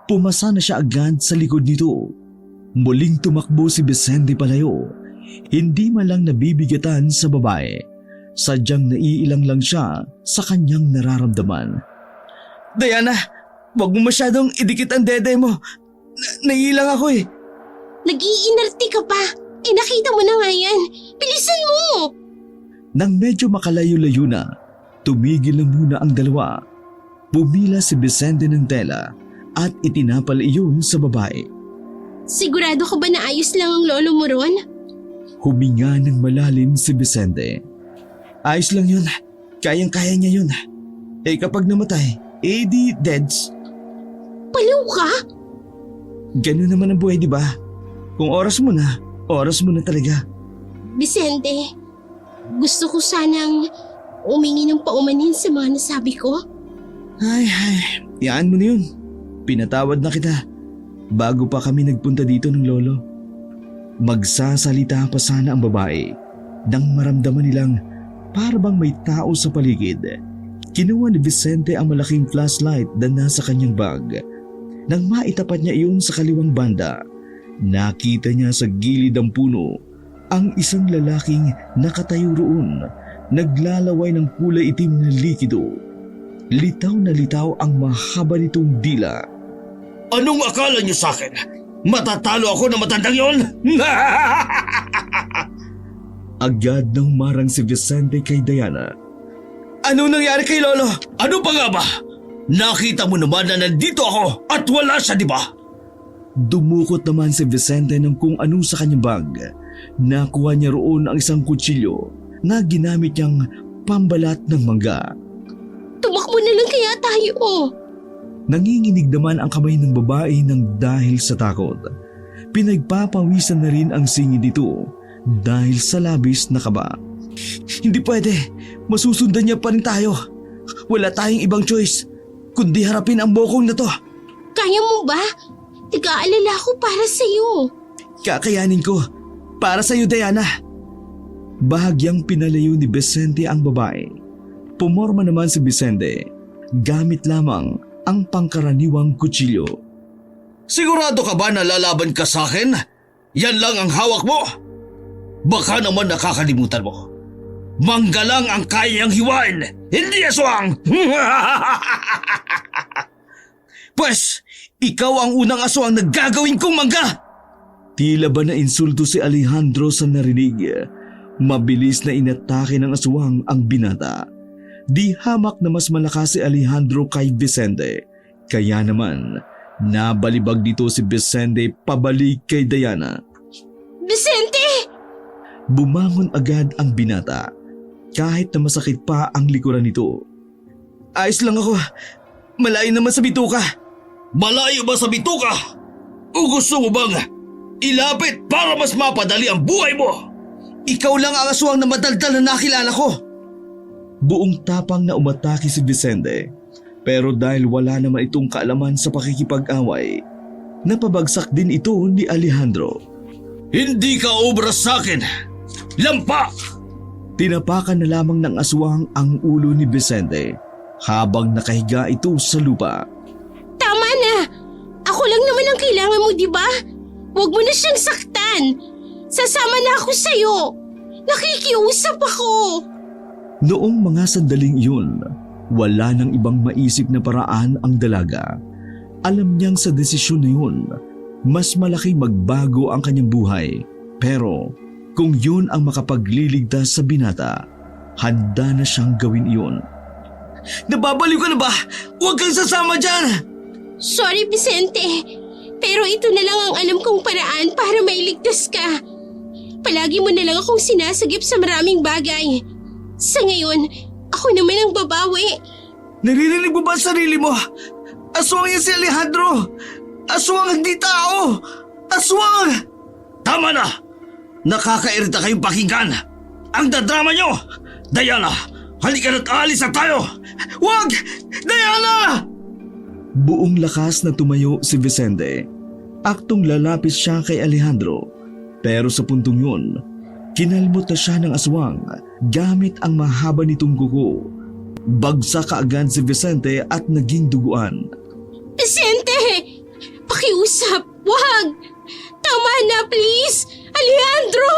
Speaker 1: Pumasa na siya agad sa likod nito. Muling tumakbo si Vicente palayo. Hindi man lang nabibigatan sa babae. Sadyang naiilang lang siya sa kanyang nararamdaman.
Speaker 4: Diana, wag mo masyadong idikit ang dede mo. Naiilang ako eh.
Speaker 2: Nag-iinarte ka pa. Nakita mo na nga yan. Bilisan mo!
Speaker 1: Nang medyo makalayo-layo na, tumigil na muna ang dalawa. Pumila si Vicente ng tela at itinapal iyon sa babae.
Speaker 2: Sigurado ka ba na ayos lang ang lolo mo ron?
Speaker 1: Huminga ng malalim si Vicente.
Speaker 4: Ayos lang yun. Kayang-kaya niya yun. Eh kapag namatay, di deads.
Speaker 2: Paliw ka?
Speaker 4: Ganun naman ang buhay, di ba? Kung oras mo na talaga.
Speaker 2: Vicente, gusto ko sanang umingi ng paumanhin sa mga nasabi ko.
Speaker 4: Ay, iyaan mo na yun. Pinatawad na kita. Bago pa kami nagpunta dito ng lolo.
Speaker 1: Magsasalita pa sana ang babae nang maramdaman nilang para bang may tao sa paligid. Kinuha ni Vicente ang malaking flashlight na nasa kanyang bag. Nang maitapat niya iyon sa kaliwang banda, nakita niya sa gilid ng puno ang isang lalaking nakatayo roon, naglalaway ng kulay itim na likido. Litaw na litaw ang mahaba nitong dila.
Speaker 4: Anong akala niyo sa akin? Matatalo ako na matandang yon?
Speaker 1: Agad nang marang si Vicente kay Diana.
Speaker 4: Ano nangyari kay Lolo? Ano pa nga ba? Nakita mo naman na nandito ako at wala siya, di ba?
Speaker 1: Dumukot naman si Vicente ng kung ano sa kanyang bag. Nakuha niya roon ang isang kutsilyo na ginamit niyang pambalat ng mangga.
Speaker 2: Tumakbo na lang kaya tayo.
Speaker 1: Nanginginig naman ang kamay ng babae ng dahil sa takot. Pinagpapawisan na rin ang singid nito dahil sa labis na kaba.
Speaker 4: Hindi pwede. Masusundan niya pa rin tayo. Wala tayong ibang choice kundi harapin ang bokong na to.
Speaker 2: Kaya mo ba? Tig-aalala ko para sa'yo.
Speaker 4: Kakayanin ko. Para sa'yo, Diana.
Speaker 1: Bahagyang pinalayo ni Vicente ang babae. Pumorma naman si Vicente gamit lamang ang pangkaraniwang kutsilyo.
Speaker 4: Sigurado ka ba na lalaban ka sa akin? Yan lang ang hawak mo? Baka naman nakakalimutan mo. Mangga lang ang kayang hiwain, hindi aswang! Pwes, ikaw ang unang aswang na gagawin kong mangga!
Speaker 1: Tila ba na insulto si Alejandro sa narinig? Mabilis na inatake ng aswang ang binata. Di hamak na mas malakas si Alejandro kay Vicente. Kaya naman, nabalibag dito si Vicente pabalik kay Diana.
Speaker 2: Vicente!
Speaker 1: Bumangon agad ang binata, kahit na masakit pa ang likuran nito.
Speaker 4: Ayos lang ako. Malayo naman sa bituka. Malayo ba sa bituka? O gusto mo bang ilapit para mas mapadali ang buhay mo? Ikaw lang ang aswang na madaldal na nakilala ko.
Speaker 1: Buong tapang na umatake si Vicente, pero dahil wala naman itong kaalaman sa pakikipag-away, napabagsak din ito ni Alejandro.
Speaker 4: Hindi ka obra sa akin! Lampa!
Speaker 1: Tinapakan na lamang ng aswang ang ulo ni Vicente habang nakahiga ito sa lupa.
Speaker 2: Tama na! Ako lang naman ang kailangan mo, di ba? Huwag mo na siyang saktan! Sasama na ako sa'yo! Nakikiusap ako!
Speaker 1: Noong mga sandaling iyon, wala nang ibang maisip na paraan ang dalaga. Alam niyang sa desisyon na yun, mas malaki magbago ang kanyang buhay. Pero kung yun ang makapagliligtas sa binata, handa na siyang gawin iyon.
Speaker 4: Nababaliw ka na ba? Huwag kang sasama dyan!
Speaker 2: Sorry, Vicente. Pero ito na lang ang alam kong paraan para mailigtas ka. Palagi mo na lang akong sinasagip sa maraming bagay. Sa ngayon, ako naman ang babawi.
Speaker 4: Naririnig mo ba ang sarili mo? Aswang yan si Alejandro! Aswang hindi tao! Aswang! Tama na! Nakakairita kayong pakinggan! Ang dadrama nyo! Diana, halika na't alis na tayo! Huwag! Diana!
Speaker 1: Buong lakas na tumayo si Vicente. Aktong lalapit siya kay Alejandro. Pero sa puntong yun, kinalmot na siya ng aswang gamit ang mahaba nitong kuko. Bagsak kaagad si Vicente at naging duguan.
Speaker 2: Vicente! Pakiusap! Wag! Tama na, please! Alejandro!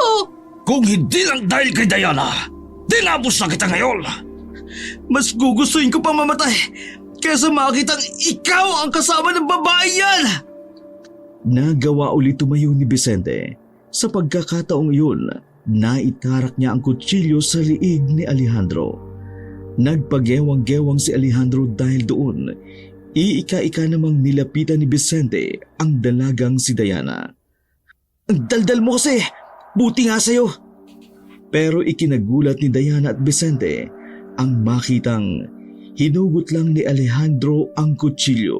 Speaker 4: Kung hindi lang dahil kay Diana, dinapos na kita ngayon! Mas gugustuhin ko pa mamatay kaysa makitang ikaw ang kasama ng babae yan!
Speaker 1: Nagawa ulit tumayo ni Vicente. Sa pagkakataong iyon, naitarak niya ang kutsilyo sa liig ni Alejandro. Nagpagewang-gewang si Alejandro dahil doon. Iika-ika namang nilapitan ni Vicente ang dalagang si Diana.
Speaker 4: Ang daldal mo kasi! Buti nga sa'yo.
Speaker 1: Pero ikinagulat ni Diana at Vicente ang makitang hinugot lang ni Alejandro ang kutsilyo.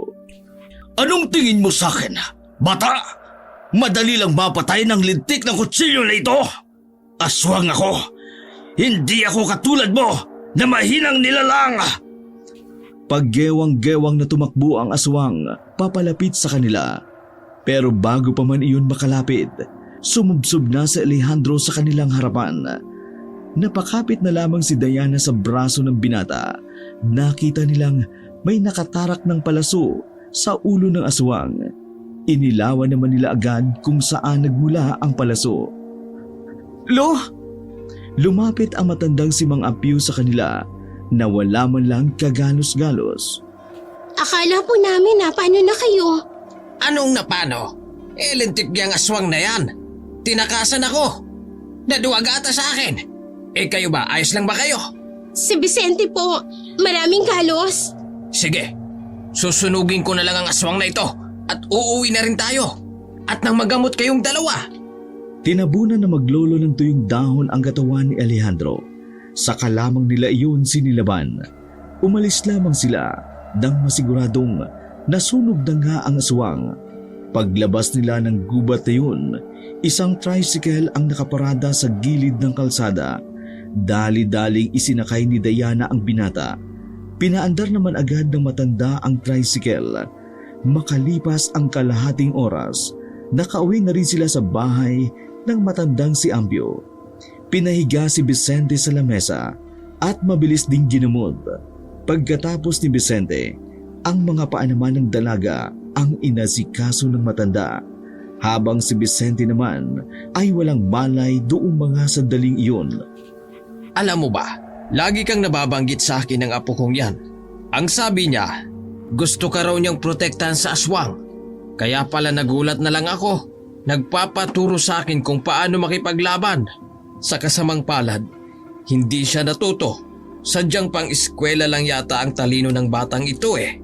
Speaker 4: Anong tingin mo sa akin? Bata, madali lang mapatay ng lintik ng kutsilyo na ito. Aswang ako. Hindi ako katulad mo na mahinang nilalang.
Speaker 1: Paggewang-gewang na tumakbo ang aswang papalapit sa kanila. Pero bago pa man iyon makalapit, sumubsob na si Alejandro sa kanilang harapan. Napakapit na lamang si Diana sa braso ng binata. Nakita nilang may nakatarak ng palaso sa ulo ng aswang. Inilawan naman nila agad kung saan nagmula ang palaso.
Speaker 4: Lo,
Speaker 1: Lumapit ang matandang si Mang Apio sa kanila na wala man lang kagalos-galos.
Speaker 2: Akala po namin na paano na kayo?
Speaker 3: Anong napano? Lintik niyang aswang na yan. Tinakasan ako. Naduwag ata sa akin. Kayo ba? Ayos lang ba kayo?
Speaker 2: Si Vicente po, maraming galos.
Speaker 3: Sige, susunugin ko na lang ang aswang na ito at uuwi na rin tayo. At nang magamot kayong dalawa.
Speaker 1: Tinabunan na maglolo ng tuyong dahon ang katawan ni Alejandro. Saka lamang nila iyon sinilaban. Umalis lamang sila nang masiguradong nasunog na nga ang aswang. Paglabas nila ng gubat na yun, isang tricycle ang nakaparada sa gilid ng kalsada. Dali-daling isinakay ni Diana ang binata. Pinaandar naman agad ng matanda ang tricycle. Makalipas ang kalahating oras, nakauwi na rin sila sa bahay ng matandang si Ambio. Pinahiga si Vicente sa lamesa at mabilis ding ginamot. Pagkatapos ni Vicente, ang mga paa naman ng dalaga ang inasikaso ng matanda. Habang si Vicente naman ay walang malay doong mga sandaling iyon.
Speaker 3: Alam mo ba, lagi kang nababanggit sa akin ng apo kong yan. Ang sabi niya, gusto ka raw niyang protektahan sa aswang. Kaya pala nagulat na lang ako. Nagpapaturo sa akin kung paano makipaglaban. Sa kasamang palad, hindi siya natuto. Sadyang pang-eskwela lang yata ang talino ng batang ito eh.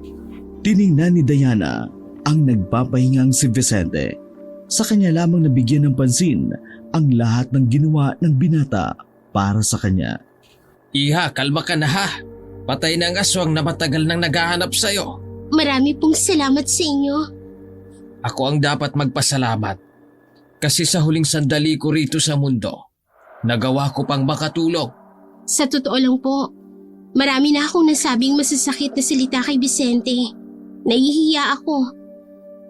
Speaker 1: Tiningnan ni Diana ang nagpapahingang si Vicente. Sa kanya lamang nabigyan ng pansin ang lahat ng ginawa ng binata para sa kanya.
Speaker 3: Iha, kalma ka na ha. Patay na ang aswang na matagal nang naghahanap sa'yo.
Speaker 2: Marami pong salamat sa inyo.
Speaker 3: Ako ang dapat magpasalamat. Kasi sa huling sandali ko rito sa mundo, nagawa ko pang makatulong.
Speaker 2: Sa totoo lang po, marami na akong nasabing masasakit na salita kay Vicente. Nahihiya ako.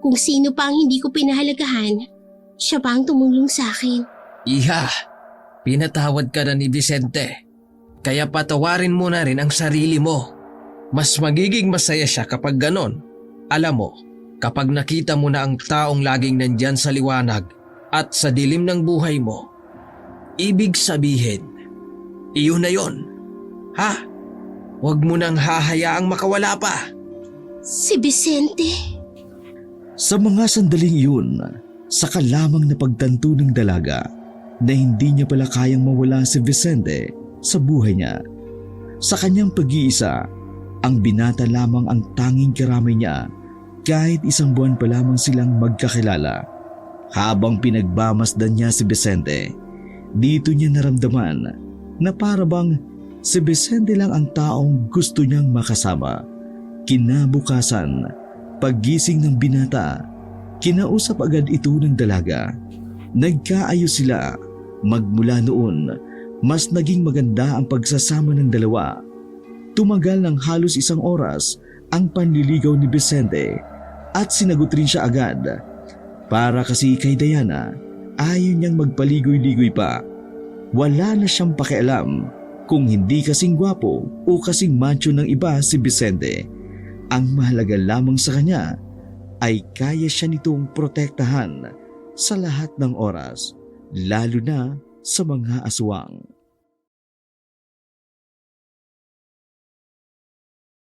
Speaker 2: Kung sino pa ang hindi ko pinahalagahan, siya pa ang tumulong sa akin.
Speaker 3: Iha, pinatawad ka na ni Vicente. Kaya patawarin mo na rin ang sarili mo. Mas magiging masaya siya kapag ganon. Alam mo, kapag nakita mo na ang taong laging nandyan sa liwanag at sa dilim ng buhay mo, ibig sabihin, iyon na yon. Ha? Huwag mo nang hahayaang makawala pa.
Speaker 2: Si Vicente.
Speaker 1: Sa mga sandaling iyon, saka lamang napagtanto ng dalaga na hindi niya pala kayang mawala si Vicente sa buhay niya. Sa kanyang pag-iisa, ang binata lamang ang tanging karamay niya kahit isang buwan pa lamang silang magkakilala. Habang pinagbamasdan niya si Vicente, dito niya naramdaman na parabang si Vicente lang ang taong gusto niyang makasama. Kinabukasan, paggising ng binata, kinausap agad ito ng dalaga. Nagkaayos sila. Magmula noon, mas naging maganda ang pagsasama ng dalawa. Tumagal ng halos 1 oras ang panliligaw ni Vicente at sinagot rin siya agad. Para kasi kay Diana, ayaw niyang magpaligoy-ligoy pa. Wala na siyang pakialam kung hindi kasing gwapo o kasing macho ng iba si Vicente. Ang mahalaga lamang sa kanya ay kaya siya nitong protektahan sa lahat ng oras, lalo na sa mga aswang.